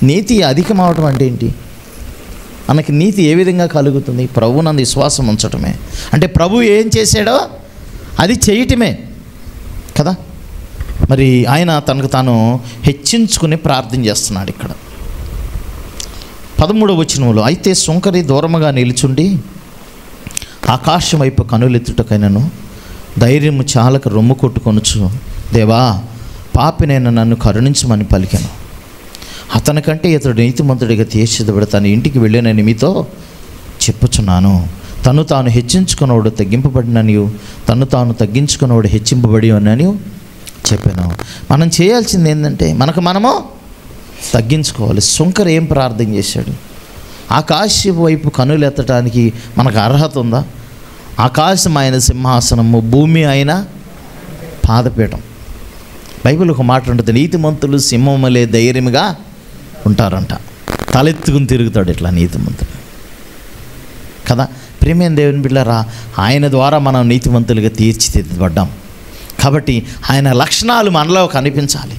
నీతి అధికం అవడం అంటే ఏంటి? మనకి నీతి ఏ విధంగా కలుగుతుంది? ప్రభువునందు విశ్వాసం ఉంచటమే. అంటే ప్రభు ఏం చేశాడో అది చేయటమే కదా. మరి ఆయన తనకు తాను హెచ్చించుకుని ప్రార్థన చేస్తున్నాడు. ఇక్కడ 13వ వచనంలో, అయితే సుంకరి దూరముగా నిలుచుండి ఆకాశం వైపు కనులెత్తుటకైనను ధైర్యము చాలక రొమ్ము కొట్టుకొనుచు, దేవా పాపినైనా నన్ను కరుణించమని పలికెను. అతనికంటే ఇతడు నీతిమంతుడిగా తీర్చిదిబడి తన ఇంటికి వెళ్ళానని మీతో చెప్పుచున్నాను. తను తాను హెచ్చించుకున్నవాడు తగ్గింపబడిననియు, తను తాను తగ్గించుకున్నవాడు హెచ్చింపబడి అని చెప్పాను. మనం చేయాల్సింది ఏంటంటే మనము తగ్గించుకోవాలి. సుంకర్ ఏం ప్రార్థన చేశాడు? ఆకాశం వైపు కనులు ఎత్తడానికి మనకు అర్హత ఉందా? ఆకాశం ఆయన సింహాసనము, భూమి ఆయన పాదపీఠం. బైబిల్ ఒక మాట ఉంటుంది, నీతిమంతులు సింహములే ధైర్యముగా ఉంటారంట. తలెత్తుకుని తిరుగుతాడు ఇట్లా నీతిమంతుడు కదా. ప్రియమైన దేవుని బిడ్డలారా, ఆయన ద్వారా మనం నీతిమంతులుగా తీర్చిదిద్దబడ్డాం. కాబట్టి ఆయన లక్షణాలు మనలో కనిపించాలి.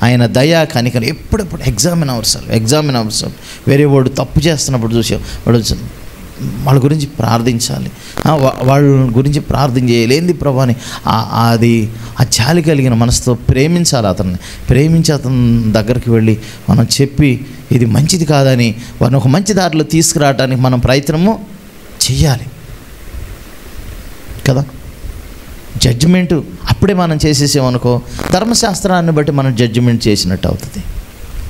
ఆయన దయ, కనికరం ఎప్పుడెప్పుడు ఎగ్జామిన్ అవర్. వేరే వాడు తప్పు చేస్తున్నప్పుడు చూసి వాళ్ళ గురించి ప్రార్థించాలి, వాళ్ళ గురించి ప్రార్థన చేయాలి. ఏంది ప్రభు అని అది ఆ జాలి కలిగిన మనసుతో ప్రేమించాలి. అతన్ని ప్రేమించి అతని దగ్గరికి వెళ్ళి మనం చెప్పి ఇది మంచిది కాదని వారిని ఒక మంచి దారిలో తీసుకురావడానికి మనం ప్రయత్నము చెయ్యాలి కదా. జడ్జిమెంటు అప్పుడే మనం చేసేసామనుకో, ధర్మశాస్త్రాన్ని బట్టి మనం జడ్జిమెంట్ చేసినట్టు అవుతుంది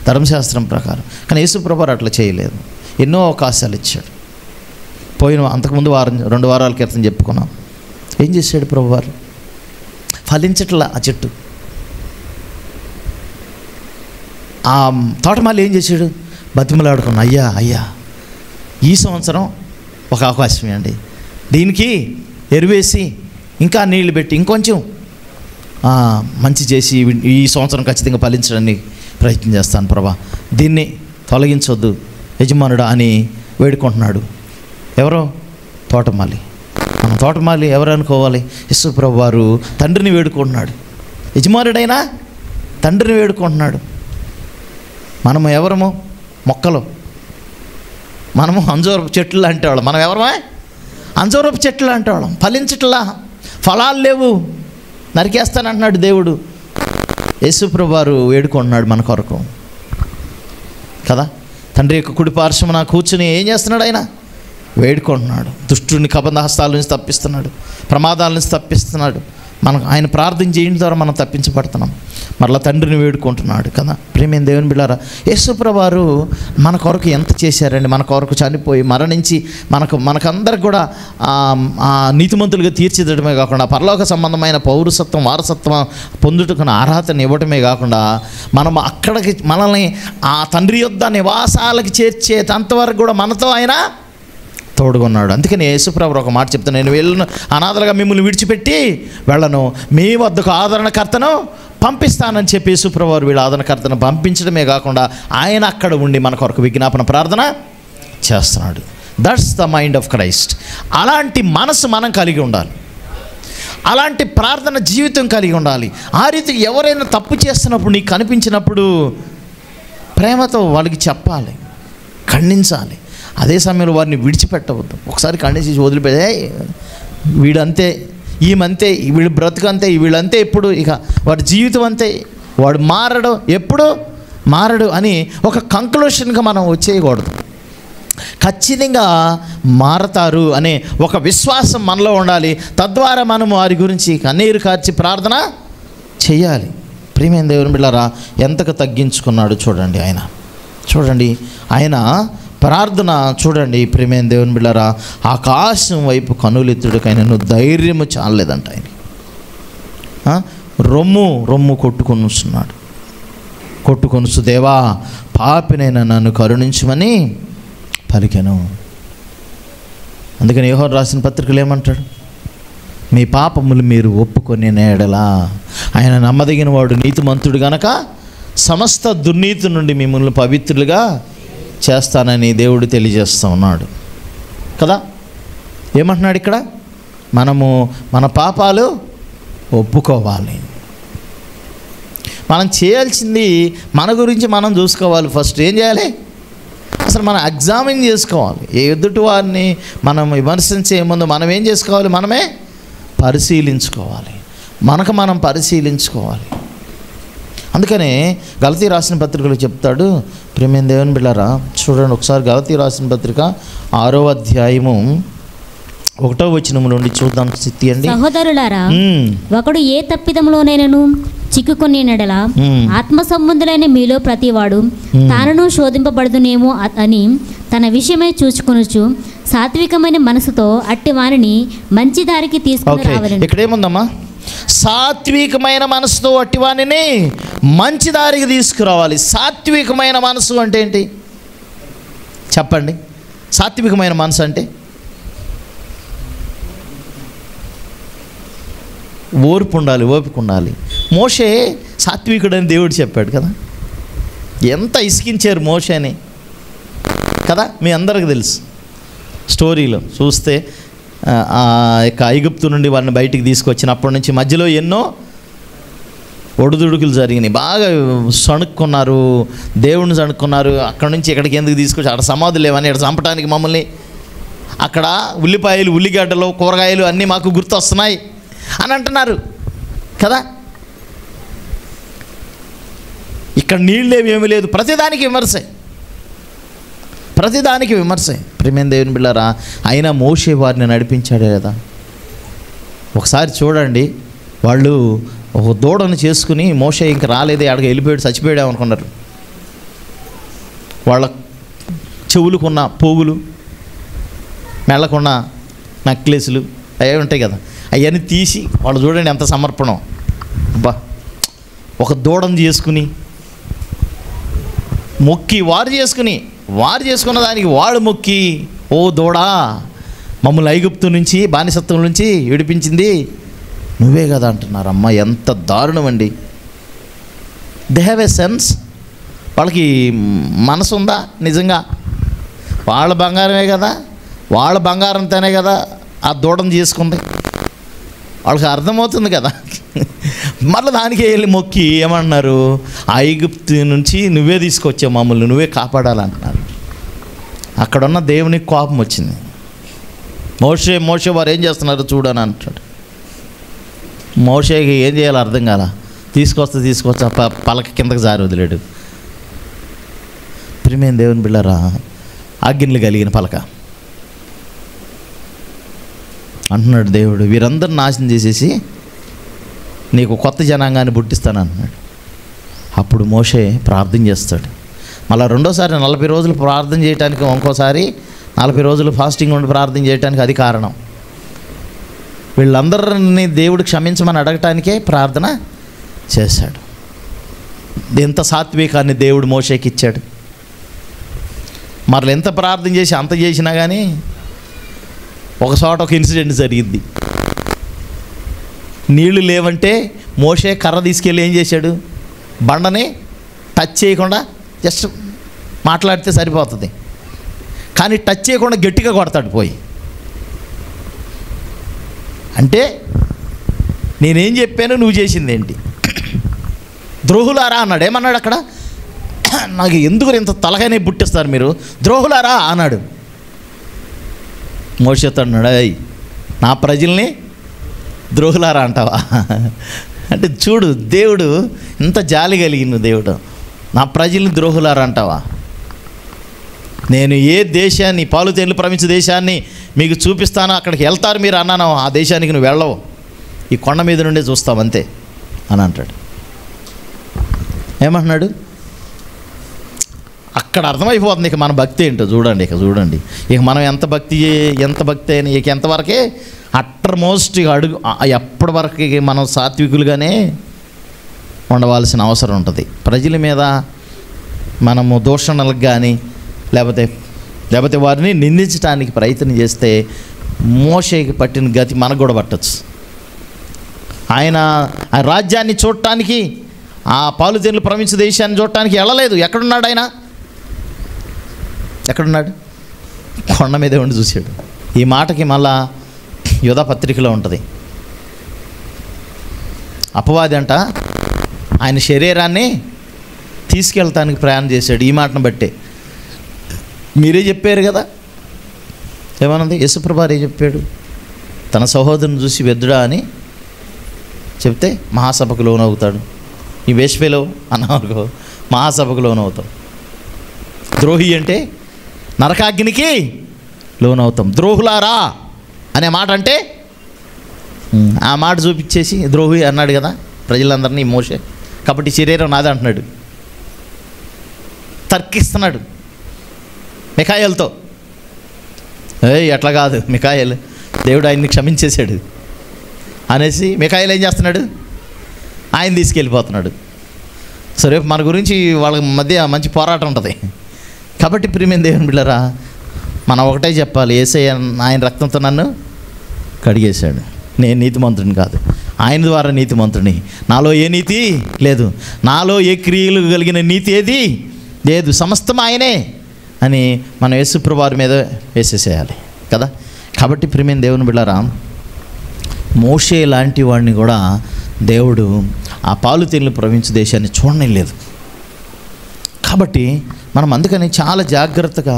ధర్మశాస్త్రం ప్రకారం. కానీ యేసు ప్రభువు అట్లా చేయలేదు. ఎన్నో అవకాశాలు ఇచ్చాడు. అంతకుముందు 2 వారాల క్రితం చెప్పుకున్నాం. ఏం చేశాడు ప్రభువారు? ఫలించట్లా ఆ చెట్టు. ఆ తోటమాలి ఏం చేశాడు? బతిమలాడుకున్నా, అయ్యా ఈ సంవత్సరం ఒక అవకాశం ఇవ్వండి, దీనికి ఎరువేసి ఇంకా నీళ్లు పెట్టి ఇంకొంచెం మంచి చేసి ఈ సంవత్సరం ఖచ్చితంగా ఫలించడానికి ప్రయత్నం చేస్తాను ప్రభా, దీన్ని తొలగించొద్దు యజమానుడా అని వేడుకుంటున్నాడు. ఎవరో? తోటమాలి. మనం తోటమాలి ఎవరు అనుకోవాలి? యేసు ప్రభు వారు తండ్రిని వేడుకుంటున్నాడు. యజమానుడైనా తండ్రిని వేడుకుంటున్నాడు. మనము ఎవరము? మొక్కలు. మనము అంజూరపు చెట్లు లాంటి వాళ్ళం. మనం ఎవరమే? అంజూరపు చెట్లు లాంటి వాళ్ళం. ఫలించట్లా, ఫలాలు లేవు, నరికేస్తానంటున్నాడు దేవుడు. యేసు ప్రభు వారు వేడుకుంటున్నాడు మన కొరకు కదా. తండ్రి యొక్క కుడి పార్శ్వమున కూర్చుని ఏం చేస్తున్నాడు? ఆయన వేడుకుంటున్నాడు. దుష్టుని కబంధ హస్తాల నుంచి తప్పిస్తున్నాడు, ప్రమాదాల నుంచి తప్పిస్తున్నాడు, మనకు ఆయన ప్రార్థన చేయడం ద్వారా మనం తప్పించబడుతున్నాం. మరలా తండ్రిని వేడుకుంటున్నాడు కదా. ప్రియమైన దేవుని బిడ్డారా, యేసుప్రభువు వారు మన కొరకు ఎంత చేశారండి. మన కొరకు చనిపోయి మరణించి మనకందరికి కూడా నీతిమంతులుగా తీర్చిదిద్దడమే కాకుండా పరలోక సంబంధమైన పౌరసత్వం వారసత్వం పొందుటకున్న అర్హతను ఇవ్వటమే కాకుండా మనం అక్కడికి మనల్ని ఆ తండ్రి యొద్ద నివాసాలకి చేర్చేంతవరకు కూడా మనతో ఆయన తోడుకున్నాడు. అందుకని యేసుప్రభువు ఒక మాట చెప్తాను, నేను వెళ్ళను, అనాథలుగా మిమ్మల్ని విడిచిపెట్టి వెళ్ళను, మీ వద్దకు ఆదరణకర్తను పంపిస్తానని చెప్పి యేసుప్రభువు వారు వీళ్ళ ఆదరణకర్తను పంపించడమే కాకుండా ఆయన అక్కడ ఉండి మన కొరకు విజ్ఞాపన ప్రార్థన చేస్తున్నాడు. That's the mind of Christ. అలాంటి మనసు మనం కలిగి ఉండాలి, అలాంటి ప్రార్థన జీవితం కలిగి ఉండాలి. ఆ రీతికి ఎవరైనా తప్పు చేస్తున్నప్పుడు నీకు కనిపించినప్పుడు ప్రేమతో వాళ్ళకి చెప్పాలి, ఖండించాలి. అదే సమయంలో వారిని విడిచిపెట్టవద్దు. ఒకసారి ఖండించి వదిలిపెట్టే వీడంతే, ఈమంతే, వీడు బ్రతుకు అంతే, వీళ్ళంతే, ఎప్పుడు ఇక వాడి జీవితం అంతే, వాడు మారడు, ఎప్పుడు మారడు అని ఒక కంక్లూషన్గా మనం వచ్చేయకూడదు. ఖచ్చితంగా మారతారు అనే ఒక విశ్వాసం మనలో ఉండాలి. తద్వారా మనం వారి గురించి కన్నీరు కార్చి ప్రార్థన చేయాలి. ప్రియమైన దేవుని బిడ్డలారా, ఎంతకు తగ్గించుకున్నాడు చూడండి ఆయన. చూడండి ఆయన ప్రార్థన చూడండి. ప్రియమైన దేవుని బిడ్డలారా, ఆకాశం వైపు కనులెత్తుడికైనా నువ్వు ధైర్యము చాలలేదంట ఆయన. రొమ్ము కొట్టుకొనుస్తున్నాడు. కొట్టుకొనుసు, దేవా పాపినైనా నన్ను కరుణించమని పలికెను. అందుకని యోహాను రాసిన పత్రికలు ఏమంటాడు? మీ పాపములు మీరు ఒప్పుకొని నేడలా ఆయన నమ్మదగిన వాడు నీతిమంతుడు గనక సమస్త దుర్నీతి నుండి మిమ్మల్ని పవిత్రులుగా చేస్తానని దేవుడు తెలియజేస్తూ ఉన్నాడు కదా. ఏమంటున్నాడు ఇక్కడ? మనము మన పాపాలు ఒప్పుకోవాలి. మనం చేయాల్సింది మన గురించి మనం చూసుకోవాలి. ఫస్ట్ ఏం చేయాలి? అసలు మనం ఎగ్జామిన్ చేసుకోవాలి. ఏ ఎదుటి వారిని మనం విమర్శించే ముందు మనం ఏం చేసుకోవాలి? మనమే పరిశీలించుకోవాలి, మనకు మనం పరిశీలించుకోవాలి. అందుకనే గలతీ రాసిన పత్రికలో చెప్తాడు. ప్రియమైన దేవుని బిడ్డలారా, చూడండి ఒకసారి గలతీ రాసిన పత్రిక 6వ అధ్యాయము 1వ వచనం నుండి చూద్దాం. స్థితి అండి. సహోదరులారా, ఒకడు ఏ తప్పిదములోనైనను చిక్కుకొని నెడల ఆత్మ సంబంధులైన మీలో ప్రతివాడు తానును శోధింపబడుదునేమో అని తన విషయమై చూచుకొనుచు సాత్వికమైన మనసుతో అట్టి వారిని మంచి దారికి తీసుకుని రావాలని. ఇక్కడ ఏముందమ్మా? సాత్వికమైన మనసుతో అట్టివాణిని మంచి దారికి తీసుకురావాలి. సాత్వికమైన మనసు అంటే ఏంటి చెప్పండి? సాత్వికమైన మనసు అంటే ఓర్పు ఉండాలి, ఓపిక ఉండాలి. మోషే సాత్వికుడని దేవుడు చెప్పాడు కదా. ఎంత ఇసికించారు మోషేని కదా, మీ అందరికి తెలుసు. స్టోరీలో చూస్తే ఐగుప్తు నుండి వారిని బయటికి తీసుకొచ్చినప్పటి నుంచి మధ్యలో ఎన్నో ఒడుదుడుకులు జరిగినాయి. బాగా సణుక్కున్నారు, దేవుణ్ణి సణుక్కున్నారు. అక్కడ నుంచి ఇక్కడికి ఎందుకు తీసుకొచ్చి, అక్కడ సమాధులు లేవని ఇక్కడ చంపడానికి మమ్మల్ని, అక్కడ ఉల్లిపాయలు ఉల్లిగడ్డలు కూరగాయలు అన్నీ మాకు గుర్తొస్తున్నాయి అని అంటున్నారు కదా. ఇక్కడ నీళ్ళేవి ఏమీ లేదు, ప్రతిదానికి విమర్శే, ప్రతిదానికి విమర్శే. ప్రియమైన దేవుని బిడ్డలారా, అయినా మోషే వారిని నడిపించాడే కదా. ఒకసారి చూడండి, వాళ్ళు ఒక దూడను చేసుకుని మోషే ఇంక రాలేదే, అక్కడికి వెళ్ళిపోయాడు, చచ్చిపోయాడు అనుకున్నారు. వాళ్ళ చెవులకున్న పోగులు, మెళ్ళకున్న నెక్లెస్లు అవి ఉంటాయి కదా, అవన్నీ తీసి వాళ్ళు చూడండి ఎంత సమర్పణం. బా, ఒక దూడను చేసుకుని మొక్కి వారు చేసుకున్న దానికి వాడు మొక్కి, ఓ దూడా మమ్మల్ని ఐగుప్తు నుంచి బానిసత్వం నుంచి విడిపించింది నువ్వే కదా అంటున్నారు. అమ్మ ఎంత దారుణం అండి. They have a sense. వాళ్ళకి మనసు ఉందా నిజంగా? వాళ్ళ బంగారమే కదా, వాళ్ళ బంగారంతోనే కదా ఆ దూడను చేసుకుంది. వాళ్ళకి అర్థమవుతుంది కదా. మళ్ళీ దానికి వెళ్ళి మొక్కి ఏమంటున్నారు? ఐగుప్తు నుంచి నువ్వే తీసుకొచ్చావు, మమ్మల్ని నువ్వే కాపాడాలంటున్నారు. అక్కడున్న దేవునికి కోపం వచ్చింది. మోషే వారు ఏం చేస్తున్నారు చూడని అంటాడు. మోషేకి ఏం చేయాలో అర్థం కాల. తీసుకొస్తా పలక కిందకి జారి వదిలేడు. ప్రియమైన దేవుని బిడ్డలారా, ఆజ్ఞలు కలిగిన పలక అంటున్నాడు దేవుడు, వీరందరూ నాశనం చేసేసి నీకు కొత్త జనాంగాన్ని పుట్టిస్తాను అన్నాడు. అప్పుడు మోషే ప్రార్థన చేస్తాడు. మళ్ళీ రెండోసారి 40 రోజులు ప్రార్థన చేయడానికి, ఇంకోసారి 40 రోజులు ఫాస్టింగ్ ఉండి ప్రార్థన చేయడానికి అది కారణం. వీళ్ళందరినీ దేవుడు క్షమించమని అడగటానికే ప్రార్థన చేశాడు. ఎంత సాత్వికాన్ని దేవుడు మోషేకి ఇచ్చాడు. మరలు ఎంత ప్రార్థన చేసి అంత చేసినా కానీ ఒక చోట ఒక ఇన్సిడెంట్ జరిగింది. నీళ్లు లేవంటే మోషే కర్ర తీసుకెళ్ళి ఏం చేశాడు, బండని టచ్ చేయకుండా జస్ట్ మాట్లాడితే సరిపోతుంది, కానీ టచ్ చేయకుండా గట్టిగా కొడతాడు పోయి. అంటే నేనేం చెప్పాను, నువ్వు చేసింది ఏంటి? ద్రోహులారా అన్నాడు. ఏమన్నాడు అక్కడ? నాకు ఎందుకు ఇంత తలగానే పుట్టిస్తారు మీరు, ద్రోహులారా అన్నాడు. మోషేతో అన్నాడు, అయ్యి నా ప్రజల్ని ద్రోహులారా అంటావా? అంటే చూడు, దేవుడు ఇంత జాలి కలిగిన దేవుడు, నా ప్రజల్ని ద్రోహులారా అంటావా? నేను ఏ దేశాన్ని, పాలు తేనెలు ప్రవహించే దేశాన్ని మీకు చూపిస్తానో అక్కడికి వెళ్తారు మీరు అన్నాను. ఆ దేశానికి నువ్వు వెళ్ళవు, ఈ కొండ మీద నుండే చూస్తావు అంతే అని అంటాడు. ఏమంటున్నాడు? అక్కడ అర్థమైపోతుంది ఇక మన భక్తి ఏంటో. చూడండి, ఇక చూడండి, ఇక మనం ఎంత భక్తి అయినా ఇక ఎంతవరకే అట్టర్మోస్ట్ అడుగు, ఎప్పటి వరకు మనం సాత్వికులుగానే ఉండవలసిన అవసరం ఉంటుంది. ప్రజల మీద మనము దూషణలకు కానీ లేకపోతే వారిని నిందించడానికి ప్రయత్నం చేస్తే మోషేకి పట్టిన గతి మనకు కూడా పట్టచ్చు. ఆయన ఆ రాజ్యాన్ని చూడటానికి, ఆ పాలు తేనెలు ప్రవహించే దేశాన్ని చూడటానికి వెళ్ళలేదు. ఎక్కడున్నాడు ఆయన? ఎక్కడున్నాడు? కొండ మీదే ఉండి చూశాడు. ఈ మాటకి మళ్ళా యూదా పత్రికలో ఉంటుంది. అపవాది అంట ఆయన శరీరాన్ని తీసుకెళ్తానికి ప్రయాణం చేశాడు. ఈ మాటను బట్టే మీరే చెప్పారు కదా, ఏమన్నది? యేసుప్రభువు ఏం చెప్పాడు? తన సహోదరుని చూసి వెద్దుడా అని చెప్తే మహాసభకు లోనవుతాడు. ఈ వేశ్వేలో అన్నావు మహాసభకు లోనవుతాం. ద్రోహి అంటే నరకాగ్నికి లోనవుతాం. ద్రోహులారా అనే మాట అంటే ఆ మాట చూపించేసి ద్రోహి అన్నాడు కదా ప్రజలందరినీ మోషే. కాబట్టి శరీరం నాది అంటున్నాడు, తర్కిస్తున్నాడు మిఖాయేలుతో. అట్లా కాదు, మిఖాయేలు దేవుడు ఆయన్ని క్షమించేశాడు అనేసి మిఖాయేలు ఏం చేస్తున్నాడు? ఆయన తీసుకెళ్ళిపోతున్నాడు. సో రేపు మన గురించి వాళ్ళ మధ్య మంచి పోరాటం ఉంటుంది. కాబట్టి ప్రియమైన దేవుని బిడ్డలారా, మనం ఒకటే చెప్పాలి, యేసయ్య ఆయన రక్తంతో నన్ను కడిగేశాడు. నేను నీతిమంతుడిని కాదు, ఆయన ద్వారా నీతిమంతుడిని. నాలో ఏ నీతి లేదు, నాలో ఏ క్రియలు కలిగిన నీతి ఏది లేదు, సమస్తం ఆయనే అని మనం యేసుప్రభువారి మీద వేసేసేయాలి కదా. కాబట్టి ప్రియమైన దేవుని బిడ్డలారా, మోషే లాంటి వాడిని కూడా దేవుడు ఆ పాలు తేనెలు ప్రవహించే దేశాన్ని చూడలేదు. కాబట్టి మనం అందుకని చాలా జాగ్రత్తగా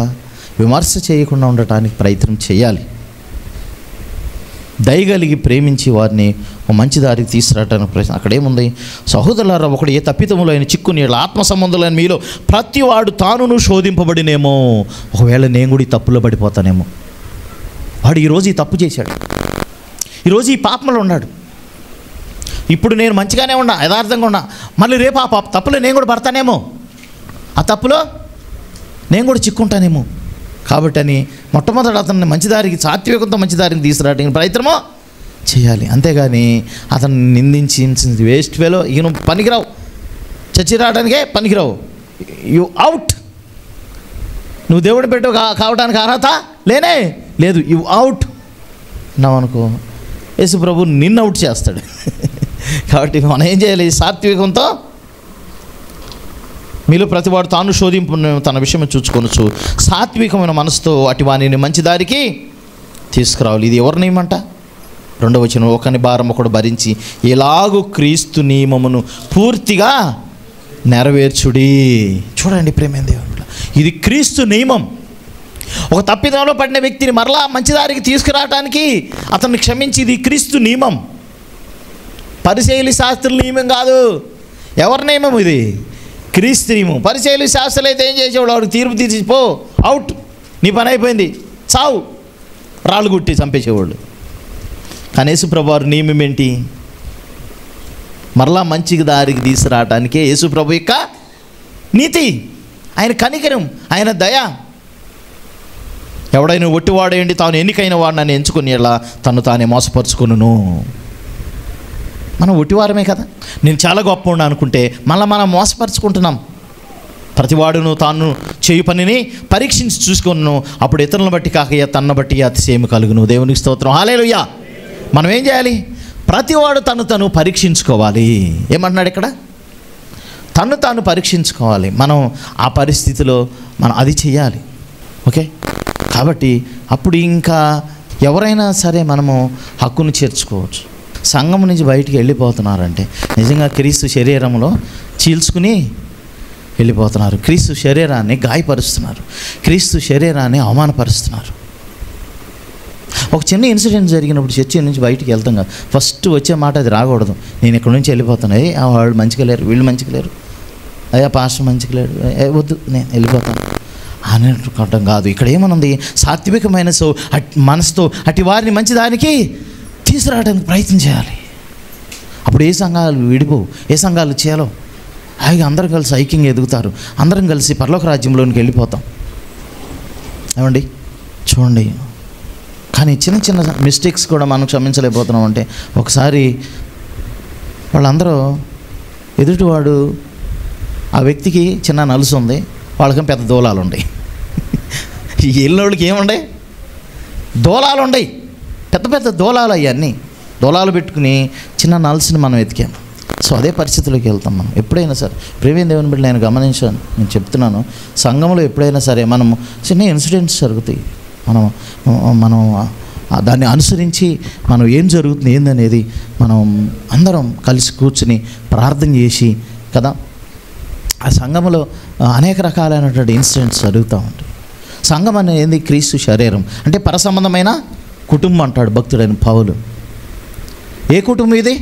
విమర్శ చేయకుండా ఉండటానికి ప్రయత్నం చేయాలి. దయగలిగి ప్రేమించి వారిని ఒక మంచి దారికి తీసుకురావడానికి ప్రయత్నం. అక్కడేముంది? సహోదరులారా, ఒకడు ఏ తప్పిదములో ఆయన చిక్కుని ఆత్మ సంబంధులైన మీలో ప్రతివాడు తానును శోధింపబడినేమో. ఒకవేళ నేను కూడా ఈ తప్పులో పడిపోతానేమో. వాడు ఈరోజు ఈ తప్పు చేశాడు, ఈరోజు ఈ పాపంలో ఉన్నాడు. ఇప్పుడు నేను మంచిగానే ఉన్నా, యథార్థంగా ఉన్నా, మళ్ళీ రేపు ఆ తప్పులో నేను కూడా పడతానేమో, ఆ తప్పులో నేను కూడా చిక్కుంటానేమో. కాబట్టి అని మొట్టమొదటి అతన్ని మంచిదారికి, సాత్వికంతో మంచిదారికి తీసుకురావడానికి ప్రయత్నమో చేయాలి. అంతేగాని అతన్ని నిందించి వేస్ట్ వేలో ఈయన పనికిరావు, చచ్చి రావడానికే పనికిరావు, యు అవుట్, నువ్వు దేవుడి పెట్టు కావడానికి అర్హత లేనే లేదు, యు అవుట్ అన్నావు అనుకో, యేసు ప్రభు నిన్ను అవుట్ చేస్తాడు. కాబట్టి మనం ఏం చేయాలి? సాత్వికంతో మీలో ప్రతివాడు తాను శోధింపు తన విషయం చూచుకొనొచ్చు, సాత్వికమైన మనసుతో వాటి వాణిని మంచి దారికి తీసుకురావాలి. ఇది ఎవరి నియమంట? 2వ వచనం, ఒకని భారం ఒకడు భరించి ఎలాగూ క్రీస్తు నియమమును పూర్తిగా నెరవేర్చుడి. చూడండి ప్రేమైన దేవుడు, ఇది క్రీస్తు నియమం. ఒక తప్పిదంలో పడిన వ్యక్తిని మరలా మంచిదారికి తీసుకురావడానికి అతన్ని క్షమించి, ఇది క్రీస్తు నియమం. పరిసయ్యుల శాస్త్రుల నియమం కాదు. ఎవరి నియమం? ఇది క్రీస్తు నియమం. పరిసయ్యుల శాస్త్రులు అయితే ఏం చేసేవాడు? వాడికి తీర్పు తీసిపో, అవుట్, నీ పని అయిపోయింది, చావు, రాళ్ళు గుట్టి చంపేసేవాళ్ళు. కానీ యేసు ప్రభువారి నియమం ఏంటి? మరలా మంచి దారికి తీసుకురావడానికే యేసు ప్రభు యొక్క నీతి, ఆయన కనికరం, ఆయన దయ. ఎవడైనా ఒట్టివాడేంటి తాను ఎన్నికైన వాడిని ఎంచుకుని ఇలా తను తానే మోసపరుచుకును. మనం ఒట్టివారమే కదా, నేను చాలా గొప్ప ఉండ అనుకుంటే మళ్ళీ మనం మోసపరుచుకుంటున్నాం. ప్రతివాడును తాను చేయు పనిని పరీక్షించి చూసుకున్నాను, అప్పుడు ఇతరులను బట్టి కాకయ్య తన్ను బట్టి అతిశయము కలుగును. దేవునికి స్తోత్రం, హల్లెలూయా. మనం ఏం చేయాలి? ప్రతివాడు తను పరీక్షించుకోవాలి. ఏమంటున్నాడు ఇక్కడ? తను తాను పరీక్షించుకోవాలి. మనం ఆ పరిస్థితిలో మనం అది చేయాలి. ఓకే, కాబట్టి అప్పుడు ఇంకా ఎవరైనా సరే మనము హక్కును చేర్చుకోవచ్చు. సంఘం నుంచి బయటికి వెళ్ళిపోతున్నారంటే నిజంగా క్రీస్తు శరీరంలో చీల్చుకుని వెళ్ళిపోతున్నారు. క్రీస్తు శరీరాన్ని గాయపరుస్తున్నారు, క్రీస్తు శరీరాన్ని అవమానపరుస్తున్నారు. ఒక చిన్న ఇన్సిడెంట్ జరిగినప్పుడు చర్చి నుంచి బయటికి వెళ్తాం కదా, ఫస్ట్ వచ్చే మాట అది రాకూడదు. నేను ఇక్కడ నుంచి వెళ్ళిపోతాను, వాళ్ళు మంచిగా లేరు, వీళ్ళు మంచిగా లేరు, అయ్యా పాస్టర్ మంచిగా లేడు, వద్దు నేను వెళ్ళిపోతాను అనేటం కాదు. ఇక్కడ ఏమనుంది? సాత్వికమైన మనసుతో అటు వారిని మంచిదానికి తీసుకురావడానికి ప్రయత్నం చేయాలి. అప్పుడు ఏ సంఘాలు విడిపోవు, ఏ సంఘాలు చేయాలో హాయిగా అందరం కలిసి ఐక్యంగా ఎదుగుతారు, అందరం కలిసి పరలోక రాజ్యంలోనికి వెళ్ళిపోతాం. ఏమండి చూడండి, కానీ చిన్న చిన్న మిస్టేక్స్ కూడా మనం క్షమించలేకపోతున్నాం. అంటే ఒకసారి వాళ్ళందరూ ఎదుటివాడు ఆ వ్యక్తికి చిన్న నలుసు ఉంది, వాళ్ళకి పెద్ద దూలాలు ఉన్నాయి. ఈ ఎల్లోళ్ళకి ఏముండే? దూలాలు ఉన్నాయి, పెద్ద పెద్ద దూలాలు. అవన్నీ దూలాలు పెట్టుకుని చిన్న నలుసుని మనం వెతికాము. సో అదే పరిస్థితిలోకి వెళ్తాం మనం ఎప్పుడైనా సరే. ప్రేమ దేవుని బిడ్డ నేను గమనించాను, నేను చెప్తున్నాను, సంఘంలో ఎప్పుడైనా సరే మనము చిన్న ఇన్సిడెంట్స్ జరుగుతాయి, మనం దాన్ని అనుసరించి మనం ఏం జరుగుతుంది ఏందనేది మనం అందరం కలిసి కూర్చుని ప్రార్థన చేసి కదా, ఆ సంఘంలో అనేక రకాలైనటువంటి ఇన్సిడెంట్స్ జరుగుతూ ఉంటాయి. సంఘం అనేది ఏంది? క్రీస్తు శరీరం అంటే పరసంబంధమైన కుటుంబం అంటాడు భక్తుడైన పౌలు. ఏ కుటుంబం ఇది?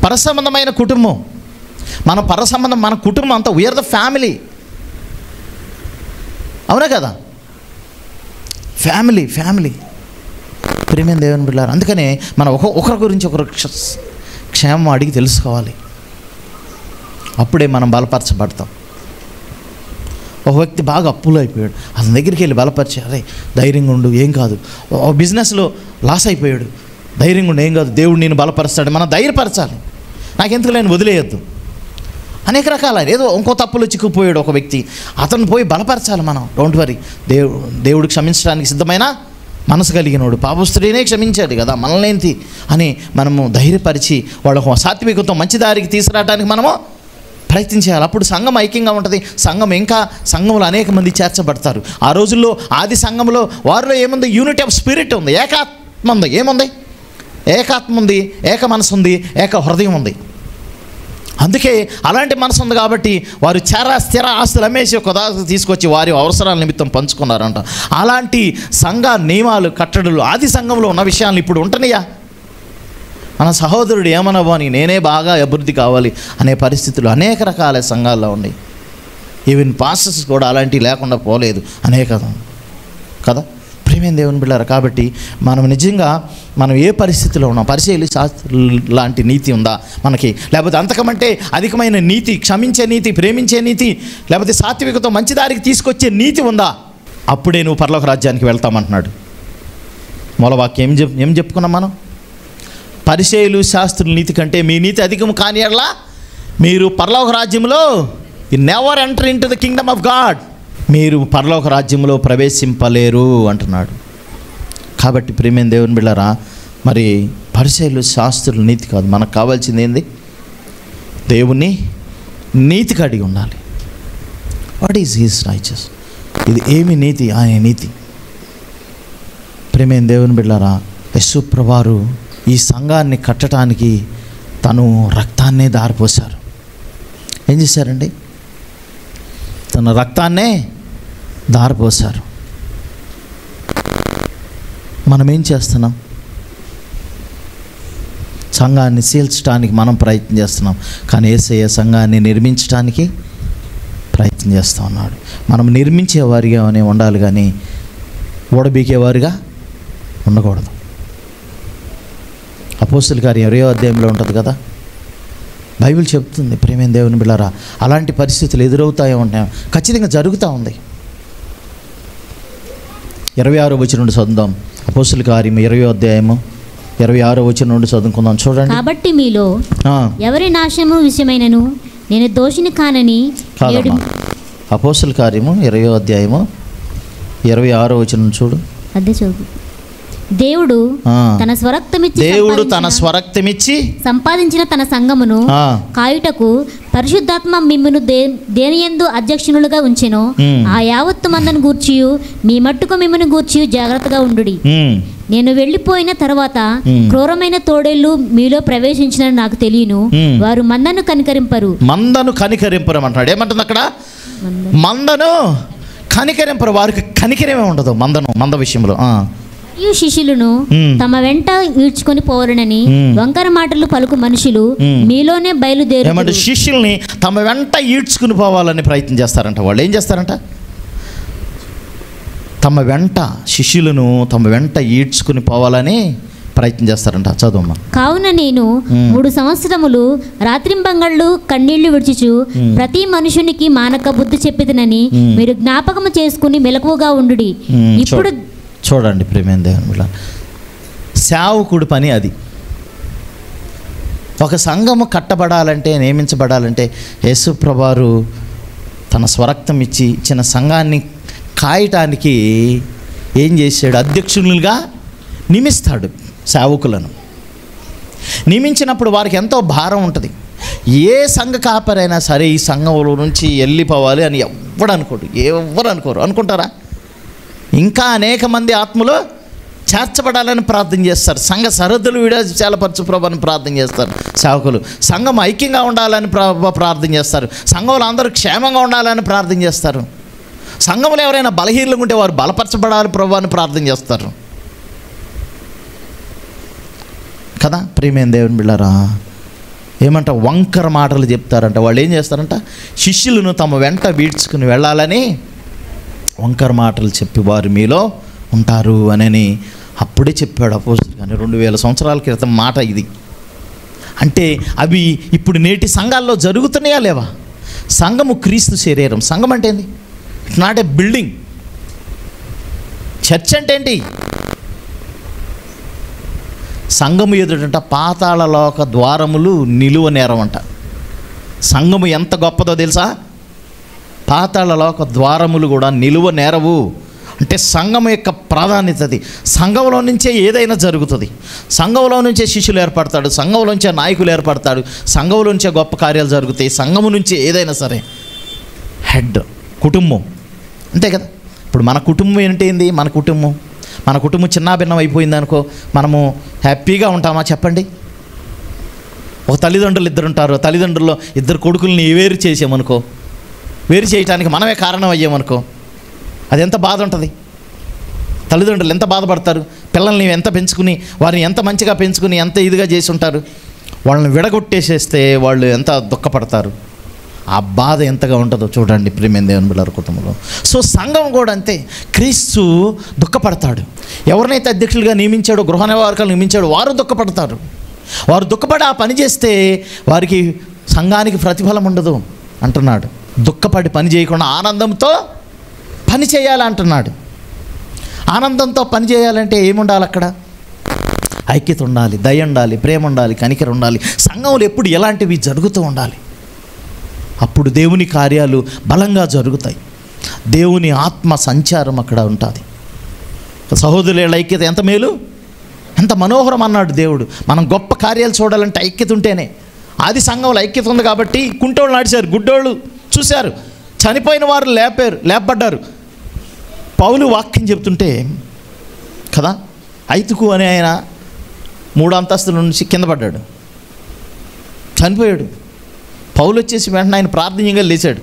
పరసంబంధమైన కుటుంబం. మన పరసంబంధం, మన కుటుంబం అంతా వీఆర్ ద ఫ్యామిలీ. అవునా కదా? ఫ్యామిలీ ప్రేమ దేవుని బిడ్డలారా. అందుకనే మనం ఒకరి గురించి ఒకరు క్షేమం అడిగి తెలుసుకోవాలి. అప్పుడే మనం బలపరచబడతాం. ఒక వ్యక్తి బాగా అప్పులు అయిపోయాడు, అతని దగ్గరికి వెళ్ళి బలపరిచి, అరే ధైర్యంగా ఉండు, ఏం కాదు. ఒక బిజినెస్లో లాస్ అయిపోయాడు, ధైర్యంగా ఉండు, ఏం కాదు, దేవుడు నేను బలపరుస్తాడు. మనం ధైర్యపరచాలి, నాకెందుకు లేని వదిలేయద్దు. అనేక రకాల ఏదో ఇంకో తప్పులు చిక్కుపోయాడు ఒక వ్యక్తి, అతను పోయి బలపరచాలి మనం. డోంట్ వరీ, దేవుడు క్షమించడానికి సిద్ధమైన మనసు కలిగినోడు, పాపస్తుడినే క్షమించాడు కదా మనల్నేంటి అని మనము ధైర్యపరిచి వాళ్ళకు సాత్వికతో మంచి దారికి తీసుకురావడానికి మనము ప్రయత్నించాలి. అప్పుడు సంఘం ఐక్యంగా ఉంటుంది. సంఘంలో అనేక మంది చేర్చబడతారు. ఆ రోజుల్లో ఆది సంఘంలో వారిలో ఏముంది? యూనిటీ ఆఫ్ స్పిరిట్ ఉంది, ఏకాత్మ ఉంది. ఏముంది? ఏకాత్మ ఉంది, ఏక మనసు ఉంది, ఏక హృదయం ఉంది. అందుకే అలాంటి మనసు ఉంది కాబట్టి వారు స్థిర ఆస్తులు అమ్మేసి ఒక తీసుకొచ్చి వారి అవసరాల నిమిత్తం పంచుకున్నారంట. అలాంటి సంఘ నియమాలు కట్టడలు ఆది సంఘంలో ఉన్న విషయాలను ఇప్పుడు ఉంటున్నాయా? మన సహోదరుడు ఏమనవ్వని, నేనే బాగా అభివృద్ధి కావాలి అనే పరిస్థితులు అనేక రకాల సంఘాల్లో ఉన్నాయి. ఈవెన్ పాస్టర్స్ కూడా అలాంటివి లేకుండా పోలేదు అనేక కదా. ప్రేమేం దేవుని బిడ్డారు. కాబట్టి మనం నిజంగా మనం ఏ పరిస్థితిలో ఉన్నాం? పరిశీలి శాస్త్రం లాంటి నీతి ఉందా మనకి? లేకపోతే అంతకమంటే అధికమైన నీతి, క్షమించే నీతి, ప్రేమించే నీతి, లేకపోతే సాత్వికతో మంచి దారికి తీసుకొచ్చే నీతి ఉందా? అప్పుడే నువ్వు పరలోక రాజ్యానికి వెళ్తామంటున్నాడు. మూలవాక్యం ఏం చెప్పుకున్నాం మనం? పరిసయ్యులు శాస్త్రుల నీతి కంటే మీ నీతి అధికం కాని యెడల మీరు పరలోక రాజ్యంలో never enter into the Kingdom of God, మీరు పరలోక రాజ్యంలో ప్రవేశింపలేరు అంటున్నాడు. కాబట్టి ప్రేమైన దేవుని బిడ్డలారా, మరి పరిసయ్యులు శాస్త్రుల నీతి కాదు, మనకు కావాల్సింది ఏంది? దేవుని నీతికి అడిగి ఉండాలి. What is his righteous? ఇది ఏమి నీతి? ఆయన నీతి. ప్రేమైన దేవుని బిడ్డలారా, యేసు ప్రభువారు ఈ సంఘాన్ని కట్టడానికి తను రక్తాన్నే దారిపోశారు. ఏం చేశారండి? తన రక్తాన్నే దారిపోశారు. మనం ఏం చేస్తున్నాం? సంఘాన్ని సీల్చడానికి మనం ప్రయత్నం చేస్తున్నాం, కానీ యేసయ్య సంఘాన్ని నిర్మించడానికి ప్రయత్నం చేస్తూ ఉన్నాడు. మనం నిర్మించేవారిగానే ఉండాలి, కానీ ఓడబీకేవారిగా ఉండకూడదు. అపోస్తుల కార్యం 20వ అధ్యాయంలో ఉంటుంది కదా, బైబిల్ చెప్తుంది ప్రియమైన దేవుని బిడ్డలారా, అలాంటి పరిస్థితులు ఎదురవుతాయో ఉంటాయో, ఖచ్చితంగా జరుగుతూ ఉంది. 26వ వచనం నుండి చదువుదాం. అపోస్తుల కార్యం 20వ అధ్యాయము 26వ వచనం నుండి చదువుకుందాం. చూడండి. కాబట్టి మీలో ఎవరి నాశనము విషయమైనను నేను దోషిని కానని. అపోస్తుల కార్యము 20వ అధ్యాయము 26వ వచనం చూడు. అదే చదువు. దేవుడు తన స్వరక్తమిచ్చి సంపాదించిన తన సంఘమును కాయుటకు పరిశుద్ధాత్మ మిమ్మును దేనియందు అధ్యక్షునులుగా ఉంచెను. ఆ యావత్తు మందను గూర్చియు మీ మట్టుకు మిమ్మును గూర్చియు జాగ్రత్తగా ఉండుడి. నేను వెళ్ళిపోయిన తర్వాత క్రూరమైన తోడేళ్లు మీలో ప్రవేశించిన నాకు తెలియను. వారు మందను కనికరింపరు అంటాడు. ఏమంటుంది అక్కడ? మందను కనికరింపరు. వారికి కనికరమే ఉండదు మంద విషయంలో. శిష్యులను తమ వెంట ఈడ్చుకొని పోవరనని వంకర మాటలు పలుకు మనుషులు మీలోనే బయలుదేరు. శిష్యుల్ని తమ వెంట ఈడ్చుకుని పోవాలని ప్రయత్నం చేస్తారంట. వాళ్ళు ఏం చేస్తారంట? శిష్యులను తమ వెంట ఈడ్చుకుని పోవాలని ప్రయత్నం చేస్తారంట. చదువుమ్మా. కావున నేను 3 సంవత్సరములు రాత్రింబగళ్ళు కన్నీళ్లు విడిచుచు ప్రతి మనుషునికి మానక బుద్ధి చెప్పిదనని మీరు జ్ఞాపకము చేసుకుని మెలకువగా ఉండుడి. ఇప్పుడు చూడండి ప్రియమైన దేవుని బిడ్డ, సేవకుడి పని అది. ఒక సంఘము కట్టబడాలంటే, నియమించబడాలంటే యేసుప్రభువారు తన స్వరక్తం ఇచ్చిన సంఘాన్ని కాయటానికి ఏం చేశాడు? అధ్యక్షులుగా నియమిస్తాడు. సేవకులను నియమించినప్పుడు వారికి ఎంతో భారం ఉంటుంది. ఏ సంఘ కాపరైనా సరే ఈ సంఘంలో నుంచి వెళ్ళిపోవాలి అని ఎవరు అనుకోరు. అనుకుంటారా? ఇంకా అనేక మంది ఆత్మలు చేర్చబడాలని ప్రార్థన చేస్తారు. సంఘ సరిహద్దులు విడాచాలపరచు ప్రభుని ప్రార్థన చేస్తారు సేవకులు. సంఘం ఐక్యంగా ఉండాలని ప్రార్థన చేస్తారు. సంఘంలో అందరూ క్షేమంగా ఉండాలని ప్రార్థన చేస్తారు. సంఘంలో ఎవరైనా బలహీనలు ఉంటే వారు బలపరచబడాలి ప్రభు అని ప్రార్థన చేస్తారు కదా. ప్రియమైన దేవుని బిడ్డలారా, ఏమంట వంకర మాటలు చెప్తారంట. వాళ్ళు ఏం చేస్తారంట? శిష్యులను తమ వెంట వీడ్చుకుని వెళ్ళాలని వంకర మాటలు చెప్పి వారు మీలో ఉంటారు అని అప్పుడే చెప్పాడు అపోస్తలుడు. కానీ 2000 సంవత్సరాల క్రితం మాట ఇది. అంటే అవి ఇప్పుడు నేటి సంఘాల్లో జరుగుతున్నాయా లేవా? సంఘము క్రీస్తు శరీరం. సంఘం అంటే ఏంది? It's not a building. Church అంటే ఏంటి? సంఘము ఎదుటంట పాతాళలోక ద్వారములు నిలువ నేరమంట. సంఘము ఎంత గొప్పదో తెలుసా? పాతాళలోక ద్వారములు కూడా నిలువ నేరవు. అంటే సంఘం యొక్క ప్రాధాన్యత అది. సంఘంలో నుంచే ఏదైనా జరుగుతుంది. సంఘంలో నుంచే శిష్యులు ఏర్పడతాడు, సంఘంలో నుంచే నాయకులు ఏర్పడతాడు, సంఘంలో నుంచే గొప్ప కార్యాలు జరుగుతాయి. సంఘము నుంచే ఏదైనా సరే. హెడ్ కుటుంబం అంతే కదా. ఇప్పుడు మన కుటుంబం ఏంటి? మన కుటుంబం చిన్నాభిన్నం అయిపోయింది అనుకో, మనము హ్యాపీగా ఉంటామా చెప్పండి? ఒక తల్లిదండ్రులు 2 ఉంటారు. తల్లిదండ్రుల్లో 2 కొడుకుల్ని వేరు చేసామనుకో, వేరు చేయటానికి మనమే కారణం అయ్యామనుకో, అది ఎంత బాధ ఉంటుంది? తల్లిదండ్రులు ఎంత బాధపడతారు? పిల్లల్ని ఎంత పెంచుకుని, వారిని ఎంత మంచిగా పెంచుకుని, ఎంత ఇదిగా చేసి ఉంటారు. వాళ్ళని విడగొట్టేసేస్తే వాళ్ళు ఎంత దుఃఖపడతారు. ఆ బాధ ఎంతగా ఉంటుందో చూడండి ప్రియమైన దేవుని బిడ్డల కుటుంబంలో. సో సంఘం కూడా అంతే. క్రీస్తు దుఃఖపడతాడు. ఎవరినైతే అధ్యక్షులుగా నియమించాడో, గృహ నివారకులు నియమించాడో వారు దుఃఖపడతారు. వారు దుఃఖపడి ఆ పని చేస్తే వారికి సంఘానికి ప్రతిఫలం ఉండదు అంటున్నాడు. దుఃఖపడి పని చేయకుండా ఆనందంతో పని చేయాలి అంటున్నాడు. ఆనందంతో పని చేయాలంటే ఏముండాలి? అక్కడ ఐక్యత ఉండాలి, దయ ఉండాలి, ప్రేమ ఉండాలి, కనికరం ఉండాలి. సంఘంలో ఎప్పుడు ఎలాంటివి జరుగుతూ ఉండాలి. అప్పుడు దేవుని కార్యాలు బలంగా జరుగుతాయి. దేవుని ఆత్మ సంచారం అక్కడ ఉంటుంది. సహోదరుల ఐక్యత ఎంత మేలు, ఎంత మనోహరం అన్నాడు దేవుడు. మనం గొప్ప కార్యాలు చూడాలంటే ఐక్యత ఉంటేనే. ఆది సంఘంలో ఐక్యత ఉంది కాబట్టి కుంటోళ్ళు నడిచారు, గుడ్డోళ్ళు చూశారు, చనిపోయిన వారు లేపబడ్డారు. పౌలు వాక్యం చెప్తుంటే కదా, ఐతుకు అనే ఆయన 3 అంతస్తుల నుంచి కింద పడ్డాడు, చనిపోయాడు. పౌలు వచ్చేసి వెంటనే ఆయన ప్రార్థనగా లేచాడు.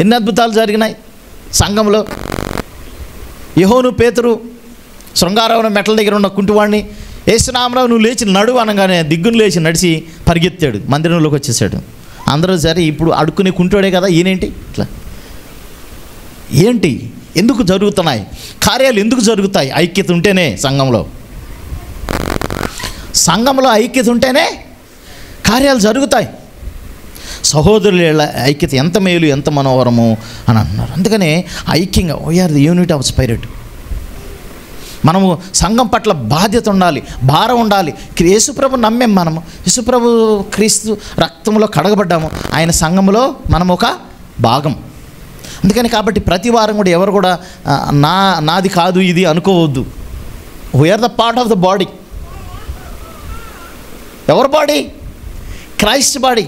ఎన్ని అద్భుతాలు జరిగినాయి సంఘంలో. యోహోను పేతురు శృంగారవన మెట్ల దగ్గర ఉన్న కుంటివాడిని యేసునామములో నువ్వు లేచి నడు అనగానే దిగ్గును లేచి నడిచి పరిగెత్తాడు, మందిరంలోకి వచ్చేసాడు. అందరూ సరే ఇప్పుడు అడుక్కునే కుంటోడే కదా ఈయనేంటి ఇట్లా? ఏంటి? ఎందుకు జరుగుతున్నాయి కార్యాలు? ఎందుకు జరుగుతాయి? ఐక్యత ఉంటేనే. సంఘంలో ఐక్యత ఉంటేనే కార్యాలు జరుగుతాయి. సహోదరుల ఐక్యత ఎంత మేలు, ఎంత మనోహరము అని అంటున్నారు. అందుకనే ఐక్యంగా we are the unit of spirit. మనము సంఘం పట్ల బాధ్యత ఉండాలి, భారం ఉండాలి. యేసుప్రభు నమ్మేం మనము, యేసుప్రభు క్రీస్తు రక్తంలో కడగబడ్డాము, ఆయన సంఘములో మనం ఒక భాగం. అందుకని కాబట్టి ప్రతి వారం కూడా ఎవరు కూడా నాది కాదు ఇది అనుకోవద్దు. We are the part of the body. ఎవరి బాడీ? క్రైస్ట్ బాడీ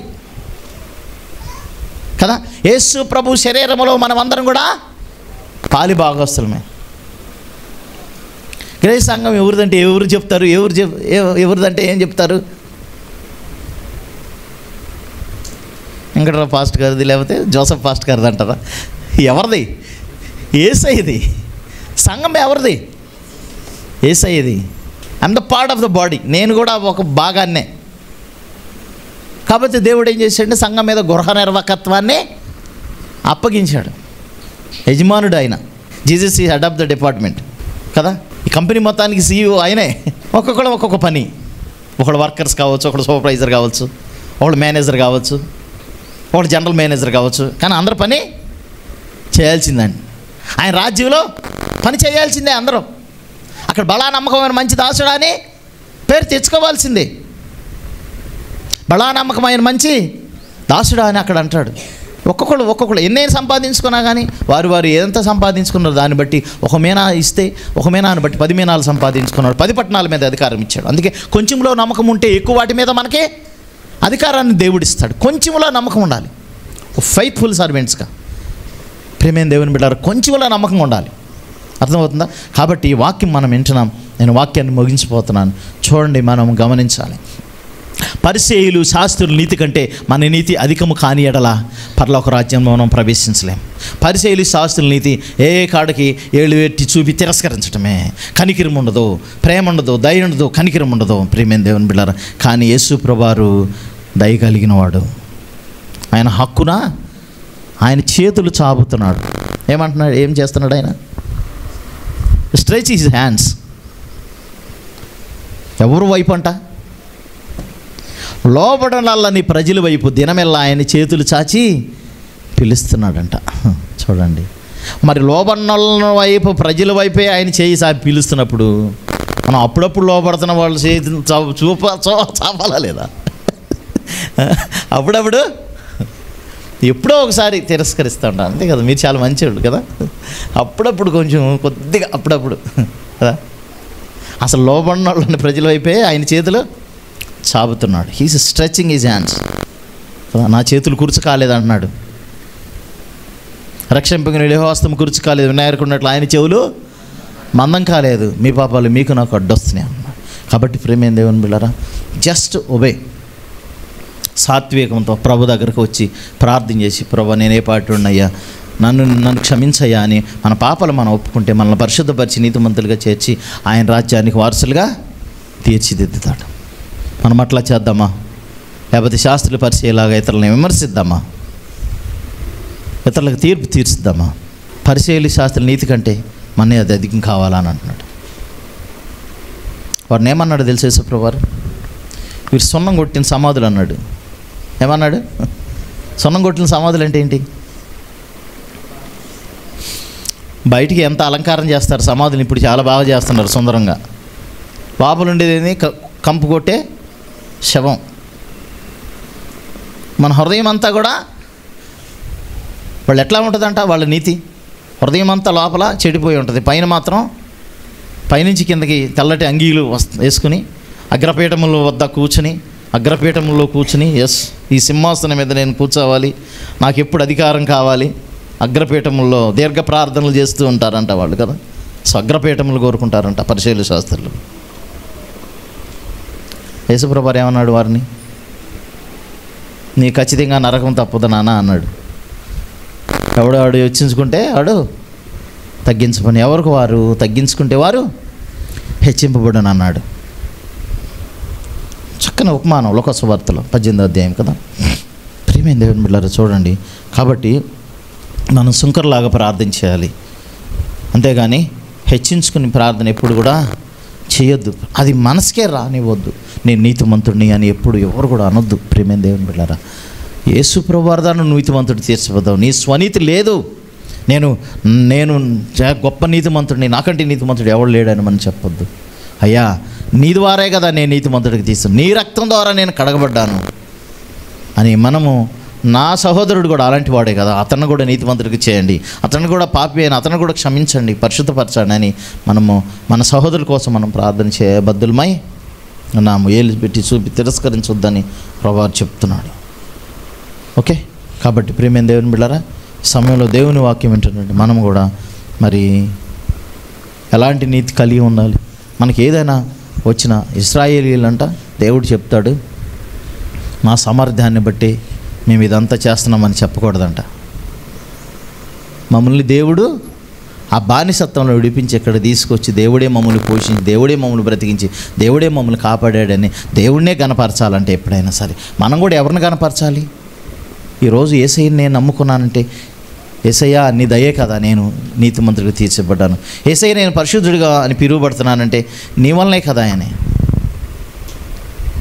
కదా. యేసు ప్రభు శరీరములో మనమందరం కూడా పాలి భాగస్తులమే. గ్రేస్ సంఘం ఎవరిదంటే ఎవరు చెప్తారు? ఎవరిదంటే ఏం చెప్తారు? వెంకటరావు పాస్ట్ గారిది, లేకపోతే జోసఫ్ పాస్ట్ గారిది అంటారా? ఎవరిది? యేసయ్యది. సంఘం ఎవరిది? యేసయ్యది. I'm the part of the body. నేను కూడా ఒక భాగాన్నే. కాబట్టి దేవుడు ఏం చేశాడు? సంఘం మీద గృహ నిర్వాహకత్వాన్ని అప్పగించాడు. యజమానుడు ఆయన. జీసస్ ఈ హెడ్ ఆఫ్ ద డిపార్ట్మెంట్ కదా. ఈ కంపెనీ మొత్తానికి CEO ఆయనే. ఒక్కొక్కడు ఒక్కొక్క పని. ఒకడు వర్కర్స్ కావచ్చు, ఒకడు సూపర్వైజర్ కావచ్చు, ఒకడు మేనేజర్ కావచ్చు, ఒకడు జనరల్ మేనేజర్ కావచ్చు. కానీ అందరు పని చేయాల్సిందండి. ఆయన రాజ్యంలో పని చేయాల్సిందే అందరూ. అక్కడ బలా నమ్మకమైన మంచి దాసుడా అని పేరు తెచ్చుకోవాల్సిందే. బలా నమ్మకమైన మంచి దాసుడా అని అక్కడ అంటాడు. ఒక్కొక్కళ్ళు ఎన్నేం సంపాదించుకున్నా కానీ వారు ఎంత సంపాదించుకున్నారో దాన్ని బట్టి ఒక మీనా ఇస్తే ఒక మీనాన్ని బట్టి 10 మీనాలు సంపాదించుకున్నాడు. 10 పట్టణాల మీద అధికారం ఇచ్చాడు. అందుకే కొంచెంలో నమ్మకం ఉంటే ఎక్కువ వాటి మీద మనకి అధికారాన్ని దేవుడిస్తాడు. కొంచెంలో నమ్మకం ఉండాలి. ఫెయిత్ఫుల్ సర్వెంట్స్గా ప్రేమైన దేవుని బిడ్డలారా, కొంచెంలో నమ్మకం ఉండాలి. అర్థమవుతుందా? కాబట్టి ఈ వాక్యం మనం వింటున్నాం. నేను వాక్యాన్ని ముగించిపోతున్నాను. చూడండి, మనం గమనించాలి. పరిసయ్యులు శాస్త్రుల నీతి కంటే మన నీతి అధికము కాని ఎడల పరలోక రాజ్యంలో మనం ప్రవేశించలేం. పరిసయ్యులు శాస్త్రుల నీతి ఏ కాడికి ఏళ్ళు పెట్టి చూపి తిరస్కరించడమే. కనికిరం ఉండదు, ప్రేమ ఉండదు, దయ ఉండదు, కనికిరం ఉండదు. ప్రేమైన దేవుని బిడ్డలారా, కానీ యేసు ప్రభువారు దయ కలిగిన వాడు. ఆయన హక్కున ఆయన చేతులు చాపుతున్నాడు. ఏమంటున్నాడు? ఏం చేస్తున్నాడు ఆయన? Stretch his hands. ఎవరు వైపు అంట? లోబడనల్లని ప్రజల వైపు దినమెల్లా ఆయన చేతులు చాచి పిలుస్తున్నాడంట. చూడండి, మరి లోబడనల్ల వైపు ప్రజల వైపే ఆయన చేయి చాపి పిలుస్తున్నప్పుడు మనం అప్పుడప్పుడు లోబడుతున్న వాళ్ళు చేతి చాపాలా లేదా? అప్పుడప్పుడు ఎప్పుడో ఒకసారి తిరస్కరిస్తూ ఉంటాను, అంతే కదా. మీరు చాలా మంచివాళ్ళు కదా. అప్పుడప్పుడు కొంచెం కొద్దిగా అప్పుడప్పుడు కదా. అసలు లోబడిన వాళ్ళని ప్రజల వైపే ఆయన చేతులు చాపుతున్నాడు. He's stretching his hands. నా చేతులు కురుచు కాలేదు అంటున్నాడు. రక్షింపగిన యెహోవా కురుచు కాలేదు, వినాయకున్నట్లు ఆయన చెవులు మందం కాలేదు, మీ పాపాలు మీకు నాకు అడ్డొస్తున్నాయి అన్నాడు. కాబట్టి ప్రేమైన దేవుని బిడ్డలారా, జస్ట్ ఒబే. సాత్వికంతో ప్రభు దగ్గరకు వచ్చి ప్రార్థన చేసి, ప్రభు నేనే పాటు ఉన్నయ్యా, నన్ను క్షమించయ్యా అని మన పాపాలు మనం ఒప్పుకుంటే మనల్ని పరిశుద్ధపరిచి నీతిమంతులుగా చేర్చి ఆయన రాజ్యానికి వారసులుగా తీర్చిదిద్దుతాడు. మనం అట్లా చేద్దామా? లేకపోతే శాస్త్రులు పరిచయలాగా ఇతరులను విమర్శిద్దామా? ఇతరులకు తీర్పు తీర్చిద్దామా? పరిచయలు శాస్త్రుల నీతి కంటే మనే అది అధికం కావాలని అంటున్నాడు. వారిని ఏమన్నాడు తెలుసు యేసుప్రభువు వారు? వీరు సున్నం కొట్టిన సమాధులు అన్నాడు. ఏమన్నాడు? సున్నం కొట్టిన సమాధులు అంటే ఏంటి? బయటికి ఎంత అలంకారం చేస్తారు సమాధులు, ఇప్పుడు చాలా బాగా చేస్తున్నారు సుందరంగా. లోపల ఉండేది కంపు కొట్టే శవం. మన హృదయం అంతా కూడా వాళ్ళు ఎట్లా ఉంటుందంట? వాళ్ళ నీతి హృదయం అంతా లోపల చెడిపోయి ఉంటుంది. పైన మాత్రం పైనుంచి కిందకి తెల్లటి అంగీలు వేసుకుని అగ్రపీఠముల వద్ద కూర్చుని అగ్రపీఠంలో కూర్చుని, ఎస్ ఈ సింహాసనం మీద నేను కూర్చోవాలి, నాకు ఎప్పుడు అధికారం కావాలి, అగ్రపీఠముల్లో దీర్ఘ ప్రార్థనలు చేస్తూ ఉంటారంట వాళ్ళు కదా. సో అగ్రపీఠములు కోరుకుంటారంట పరిశీల శాస్త్రులు. యేసుప్రభువు ఏమన్నాడు వారిని? నీ ఖచ్చితంగా నరకం తప్పదు నాన్న అన్నాడు. ఎవడు హెచ్చించుకుంటే వాడు తగ్గించుకొని, ఎవరికి వారు తగ్గించుకుంటే వారు హెచ్చింపబడును అన్నాడు. చక్కని ఉపమానం లోక సువార్తలో 18వ అధ్యాయం కదా. ప్రియమైన దేవుని బిడ్డలారా చూడండి, కాబట్టి మనం సుంకర్లాగా ప్రార్థన చేయాలి, అంతేగాని హెచ్చించుకుని ప్రార్థన ఎప్పుడు కూడా చేయొద్దు. అది మనసుకే రానివ్వద్దు. నేను నీతిమంతుడిని అని ఎప్పుడు ఎవరు కూడా అనొద్దు. ప్రియమైన దేవుని బిడ్డలారా, యేసు ప్రభువారి ద్వారా నీతిమంతుడు తీర్చబడ్డావు. నీ స్వనీతి లేదు. నేను గొప్ప నీతిమంతుడిని, నాకంటే నీతిమంతుడు ఎవడు లేడని మనం చెప్పొద్దు. అయ్యా, నీ ద్వారే కదా నేను నీతిమంతుడికి తీస్తాను, నీ రక్తం ద్వారా నేను కడగబడ్డాను అని మనము, నా సహోదరుడు కూడా అలాంటి వాడే కదా, అతను కూడా నీతిమంతుడికి చేయండి, అతను కూడా పాపి అయిన అతను కూడా క్షమించండి, పరిశుద్ధపరచండి అని మనము మన సహోదరుల కోసం మనం ప్రార్థన చేయబద్దులమై నాము ఏలు పెట్టి చూపి తిరస్కరించొద్దని ప్రభువు చెప్తున్నాడు. ఓకే, కాబట్టి ప్రియమైన దేవుని బిడ్డలారా, సమయంలో దేవుని వాక్యం వింటున్నాడు. మనం కూడా మరి ఎలాంటి నీతి కలిగి ఉండాలి? మనకి ఏదైనా వచ్చిన ఇశ్రాయేలీలంట దేవుడు చెప్తాడు, మా సామర్థ్యాన్ని బట్టి మేము ఇదంతా చేస్తున్నామని చెప్పకూడదంట. మమ్మల్ని దేవుడు ఆ బానిసత్వంలో విడిపించి ఇక్కడ తీసుకొచ్చి దేవుడే మమ్మల్ని పోషించి, దేవుడే మమ్మల్ని బ్రతికించి, దేవుడే మమ్మల్ని కాపాడాడని దేవుడినే గణపరచాలంటే ఎప్పుడైనా సరే మనం కూడా ఎవరిని గణపరచాలి? ఈరోజు యేసయ్యని నేను నమ్ముకున్నానంటే, యేసయ్య నీ దయే కదా నేను నీతిమంతుడిగా తీర్చబడ్డాను, యేసయ్య నేను పరిశుద్ధుడిగా అని పిలువబడుతున్నానంటే నీ వల్లనే కదా ఆయన.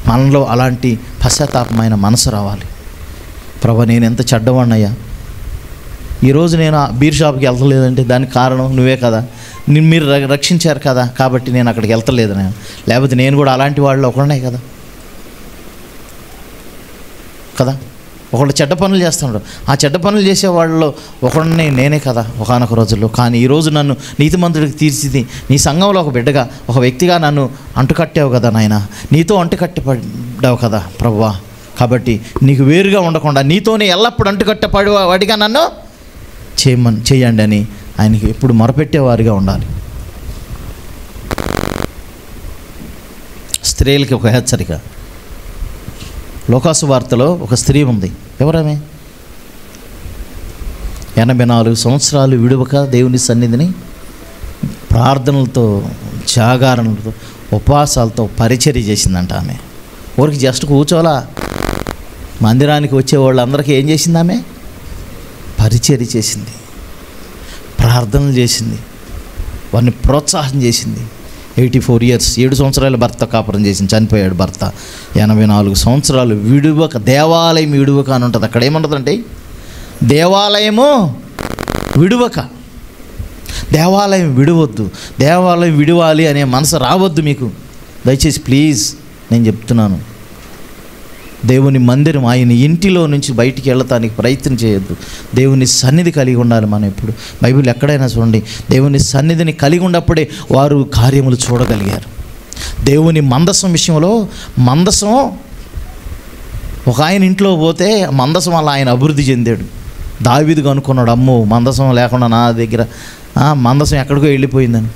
మనలో అలాంటి పశ్చాత్తాపమైన మనసు రావాలి. ప్రభా, నేను ఎంత చెడ్డవాడినయ్యా, ఈరోజు నేను బీర్ షాప్కి వెళ్తలేదంటే దానికి కారణం నువ్వే కదా, మీరు రక్షించారు కదా, కాబట్టి నేను అక్కడికి వెళ్తలేదు. లేకపోతే నేను కూడా అలాంటి వాళ్ళు ఒకడే కదా కదా ఒకళ్ళు చెడ్డ పనులు చేస్తున్నాడు, ఆ చెడ్డ పనులు చేసే వాళ్ళలో ఒకడిని నేనే కదా ఒకానొక రోజుల్లో. కానీ ఈరోజు నన్ను నీతిమంతుడికి తీర్చిది నీ సంఘంలో ఒక బిడ్డగా, ఒక వ్యక్తిగా నన్ను అంటుకట్టావు కదా నాయన, నీతో అంటుకట్టబడ్డావు కదా ప్రభువా. కాబట్టి నీకు వేరుగా ఉండకుండా నీతోనే ఎల్లప్పుడూ అంటుకట్టపడి వాడిగా నన్ను చేయండి అని ఆయనకి ఎప్పుడు మొరపెట్టేవారిగా ఉండాలి. స్త్రీలకి ఒక హెచ్చరిక. లోకాసు వార్తలో ఒక స్త్రీ ఉంది. ఎవరమే? 84 సంవత్సరాలు విడువక దేవుని సన్నిధిని ప్రార్థనలతో, జాగారణలతో, ఉపవాసాలతో పరిచర్య చేసిందంట. ఆమె ఊరికి జస్ట్ కూర్చోలా, మందిరానికి వచ్చే వాళ్ళందరికీ ఏం చేసింది? ఆమె పరిచర్య చేసింది, ప్రార్థనలు చేసింది, వారిని ప్రోత్సాహం చేసింది. 84 years, 7 సంవత్సరాల భర్త కాపురం చేసింది, చనిపోయాడు భర్త. 84 సంవత్సరాలు విడువక, దేవాలయం విడువక అని ఉంటుంది. అక్కడ ఏముంటుందంటే దేవాలయము విడువక. దేవాలయం విడవద్దు, దేవాలయం విడవాలి అనే మనసు రావద్దు మీకు. దయచేసి ప్లీజ్ నేను చెప్తున్నాను, దేవుని మందిరం, ఆయన ఇంటిలో నుంచి బయటికి వెళ్ళటానికి ప్రయత్నం చేయొద్దు. దేవుని సన్నిధి కలిగి ఉండాలి. మనం ఎప్పుడు బైబిల్ ఎక్కడైనా చూడండి, దేవుని సన్నిధిని కలిగి ఉన్నప్పుడే వారు కార్యములు చూడగలిగారు. దేవుని మందసం విషయంలో, మందసం ఒక ఆయన ఇంట్లో పోతే మందసం వల్ల ఆయన అభివృద్ధి చెందాడు. దావీదు అనుకున్నాడు, అమ్మో మందసం లేకుండా నా దగ్గర మందసం ఎక్కడికో వెళ్ళిపోయిందని.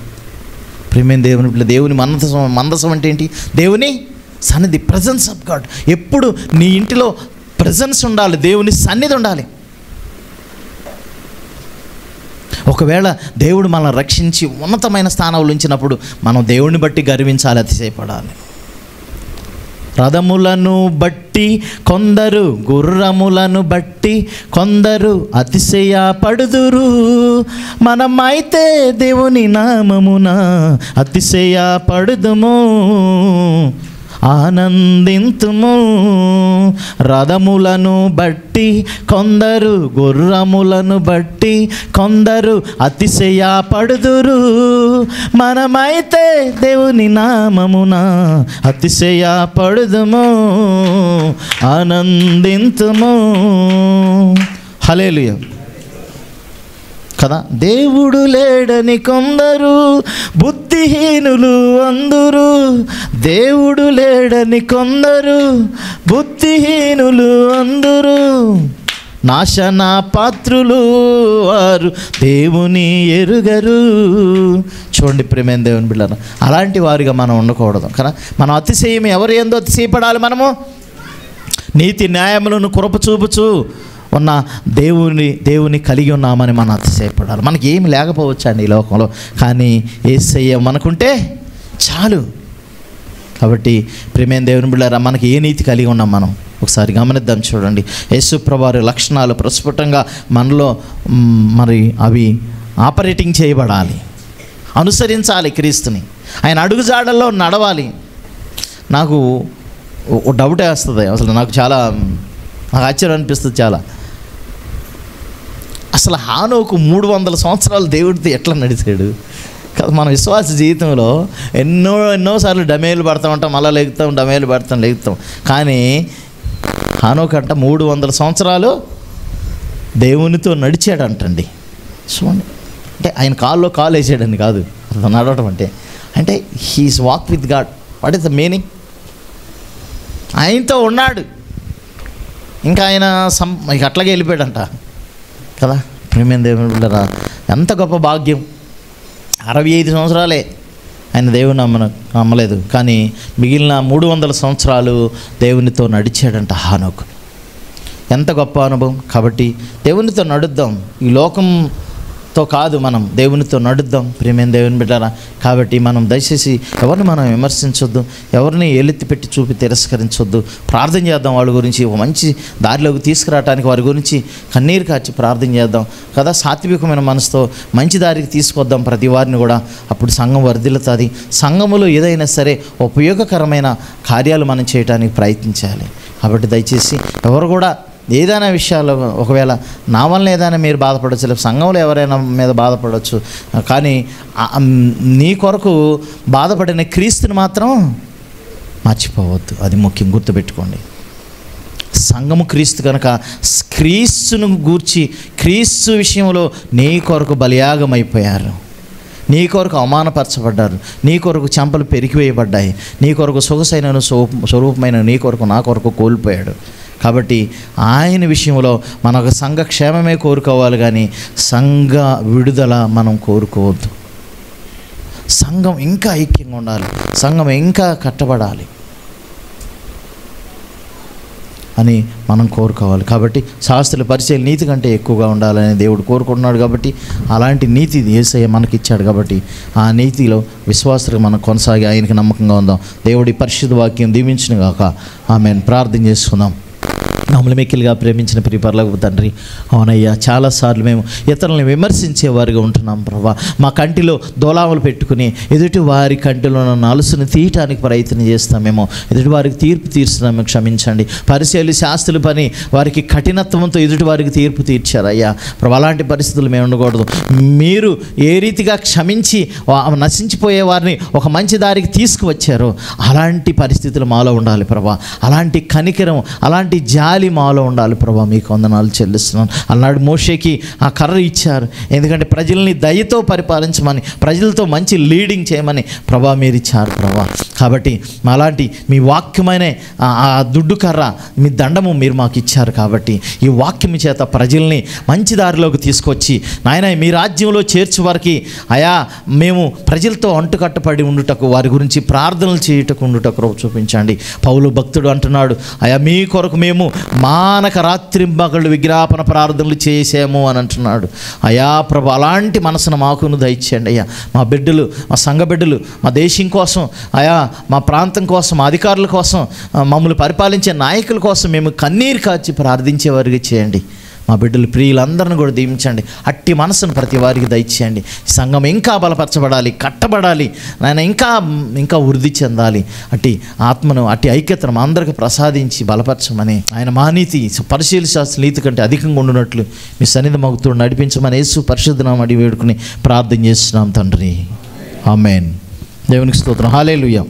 ప్రియమైన దేవుని మందసం అంటే ఏంటి? దేవుని సన్నిధి, ప్రెజెన్స్ ఆఫ్ గాడ్. ఎప్పుడు నీ ఇంటిలో ప్రెజెన్స్ ఉండాలి, దేవుని సన్నిధి ఉండాలి. ఒకవేళ దేవుడు మనల్ని రక్షించి ఉన్నతమైన స్థానంలో ఉంచినప్పుడు మనం దేవుడిని బట్టి గర్వించాలి, అతిశయపడాలి. రథములను బట్టి కొందరు, గుర్రములను బట్టి కొందరు అతిశయపడుదురు, మనమైతే దేవుని నామమున అతిశయపడుదుము, ఆనందింతుము. రథములను బట్టి కొందరు, గుర్రములను బట్టి కొందరు అతిశయపడుదురు, మనమైతే దేవుని నామమున అతిశయపడుదుము, ఆనందింతుము. హల్లెలూయా కదా. దేవుడు లేడని కొందరు బుద్ధిహీనులు అందురు, దేవుడు లేడని కొందరు బుద్ధిహీనులు అందురు, నాశన పాత్రులు వారు దేవుని ఎరుగరు. చూడండి ప్రియమైన దేవుని బిడ్డలారా, అలాంటి వారిగా మనం ఉండకూడదు కదా. మనం అతిశయం ఎవరు ఏందో అతిశయపడాలి. మనము నీతి న్యాయములను కృప చూపుచు ఉన్న దేవుని కలిగి ఉన్నామని మనం అతిశయపడాలి. మనకి ఏమి లేకపోవచ్చు అండి ఈ లోకంలో, కానీ యేసయ్య మనకుంటే చాలు. కాబట్టి ప్రియమైన దేవుని బిడ్డలారా, మనకి ఏ నీతి కలిగి ఉన్నాం మనం ఒకసారి గమనిద్దాం. చూడండి, యేసు ప్రభువారి లక్షణాలు ప్రస్ఫుటంగా మనలో మరి అవి ఆపరేటింగ్ చేయబడాలి, అనుసరించాలి క్రీస్తుని, ఆయన అడుగుజాడల్లో నడవాలి. నాకు డౌటే వస్తుంది అసలు, నాకు చాలా నాకు ఆశ్చర్యం అనిపిస్తుంది చాలా. అసలు హానోకు 300 సంవత్సరాలు దేవుడితో ఎట్లా నడిచాడు కదా. మన విశ్వాస జీవితంలో ఎన్నోసార్లు డమేలు పడతా ఉంటాం, మళ్ళీ డమేలు లెగుతాం. కానీ హానోకు అంట 300 సంవత్సరాలు దేవునితో నడిచాడంటండి. చూడండి, అంటే ఆయన కాల్లో కాలు వేసాడని కాదు అతను నడవడం అంటే he's walk with God. What is the meaning? ఆయనతో ఉన్నాడు, ఇంకా ఆయన ఇక అట్లాగే వెళ్ళిపోయాడంట కదా. ప్రేమ దేవుడు, ఎంత గొప్ప భాగ్యం. 65 సంవత్సరాలే ఆయన దేవుని నమ్మలేదు, కానీ మిగిలిన 300 సంవత్సరాలు దేవునితో నడిచాడంట హానోకు. ఎంత గొప్ప అనుభవం. కాబట్టి దేవునితో నడుద్దాం, ఈ లోకంతో కాదు, మనం దేవునితో నడుద్దాం. ప్రేమైన దేవుని బిడ్డరా, కాబట్టి మనం దయచేసి ఎవరిని మనం విమర్శించొద్దు, ఎవరిని ఏలెత్తి పెట్టి చూపి తిరస్కరించొద్దు. ప్రార్థన చేద్దాం వాళ్ళ గురించి, ఒక మంచి దారిలోకి తీసుకురావడానికి వారి గురించి కన్నీరు కార్చి ప్రార్థన చేద్దాం కదా. సాత్వికమైన మనసుతో మంచి దారికి తీసుకొద్దాం ప్రతి వారిని కూడా. అప్పుడు సంఘం వర్ధిల్లుతుంది. సంఘములో ఏదైనా సరే ఉపయోగకరమైన కార్యాలు మనం చేయడానికి ప్రయత్నించాలి. కాబట్టి దయచేసి ఎవరు కూడా ఏదైనా విషయాల్లో ఒకవేళ నా వల్ల ఏదైనా మీరు బాధపడవచ్చు, లేదా సంఘంలో ఎవరైనా మీద బాధపడవచ్చు, కానీ నీ కొరకు బాధపడిన క్రీస్తుని మాత్రం మర్చిపోవద్దు. అది ముఖ్యం, గుర్తుపెట్టుకోండి. సంఘము క్రీస్తు కనుక క్రీస్తును గూర్చి, క్రీస్తు విషయంలో నీ కొరకు బలియాగమైపోయారు, నీ కొరకు అవమానపరచబడ్డారు, నీ కొరకు చెంపలు పెరిగివేయబడ్డాయి, నీ కొరకు సొగసైన స్వరూపమైన నీ కొరకు నా కొరకు కోల్పోయాడు. కాబట్టి ఆయన విషయంలో మన ఒక సంఘ క్షేమమే కోరుకోవాలి, కానీ సంఘ విడుదల మనం కోరుకోవద్దు. సంఘం ఇంకా ఐక్యంగా ఉండాలి, సంఘం ఇంకా కట్టబడాలి అని మనం కోరుకోవాలి. కాబట్టి శాస్త్రుల పరిచయాలు నీతి కంటే ఎక్కువగా ఉండాలని దేవుడు కోరుకుంటున్నాడు. కాబట్టి అలాంటి నీతి యేసయ్య మనకి ఇచ్చాడు. కాబట్టి ఆ నీతిలో విశ్వాసులకు మనం కొనసాగి ఆయనకి నమ్మకంగా ఉందాం. దేవుడి పరిశుద్ధ వాక్యం దీవించును గాక. ఆమేన్. ప్రార్థన చేసుకుందాం. మమ్మల్ని మిక్కిలిగా ప్రేమించిన ప్రియ పరలోకపు తండ్రి, అవునయ్యా, చాలాసార్లు మేము ఇతరులను విమర్శించేవారిగా ఉంటున్నాం ప్రభా. మా కంటిలో దోలాములు పెట్టుకుని ఎదుటి వారి కంటిలో ఉన్న అలుసుని తీయటానికి ప్రయత్నం చేస్తామేమో, ఎదుటి వారికి తీర్పు తీరుస్తున్నామో క్షమించండి. పరిచయాలు శాస్త్రుల పని వారికి కఠినత్వంతో ఎదుటి వారికి తీర్పు తీర్చారయ్యా ప్రభా. అలాంటి పరిస్థితులు మేము ఉండకూడదు. మీరు ఏ రీతిగా క్షమించి నశించిపోయే వారిని ఒక మంచి దారికి తీసుకువచ్చారో అలాంటి పరిస్థితులు మాలో ఉండాలి ప్రభా. అలాంటి కనికరం, అలాంటి జాలి మాలో ఉండాలి ప్రభా. మీకు వందనాలు చెల్లిస్తున్నాను. అన్నాడు మోషేకి ఆ కర్ర ఇచ్చారు, ఎందుకంటే ప్రజల్ని దయతో పరిపాలించమని, ప్రజలతో మంచి లీడింగ్ చేయమని ప్రభా మీరు ఇచ్చారు ప్రభా. కాబట్టి అలాంటి మీ వాక్యమైన ఆ దుడ్డు కర్ర, మీ దండము మీరు మాకు ఇచ్చారు. కాబట్టి ఈ వాక్యం చేత ప్రజల్ని మంచి దారిలోకి తీసుకొచ్చి నాయన మీ రాజ్యంలో చేర్చు వారికి అయా మేము ప్రజలతో అంటుకట్టపడి ఉండుటకు, వారి గురించి ప్రార్థనలు చేయుటకు ఉండుటకు చూపించండి. పౌలు భక్తుడు అంటున్నాడు, అయా మీ కొరకు మేము మానక రాత్రింబగళ్ళు విజ్ఞాపన ప్రార్థనలు చేసాము అని అంటున్నాడు. అయా ప్రభు, అలాంటి మనసును మాకును దయచేయండి అయ్యా. మా బిడ్డలు, మా సంఘ బిడ్డలు, మా దేశం కోసం, అయా మా ప్రాంతం కోసం, మా అధికారుల కోసం, మమ్మల్ని పరిపాలించే నాయకుల కోసం మేము కన్నీరు కార్చి ప్రార్థించేవారికి చేయండి. మా బిడ్డలు ప్రియులందరిని కూడా దీవించండి. అట్టి మనసును ప్రతి వారికి దయచేయండి. సంఘం ఇంకా బలపరచబడాలి, కట్టబడాలి నాయన, ఇంకా వృద్ధి చెందాలి. అట్టి ఆత్మను, అట్టి ఐక్యతను అందరికి ప్రసాదించి బలపరచమని, ఆయన మా నీతి పరిశీలి శాస్త్ర నీతి కంటే అధికంగా ఉండునట్లు మీ సన్నిధి మగుతుడు నడిపించమని యేసు పరిశుద్ధ నామమున అడిగి వేడుకుని ప్రార్థన చేస్తున్నాం తండ్రి. ఆమేన్. దేవునికి స్తోత్రం. హల్లెలూయా.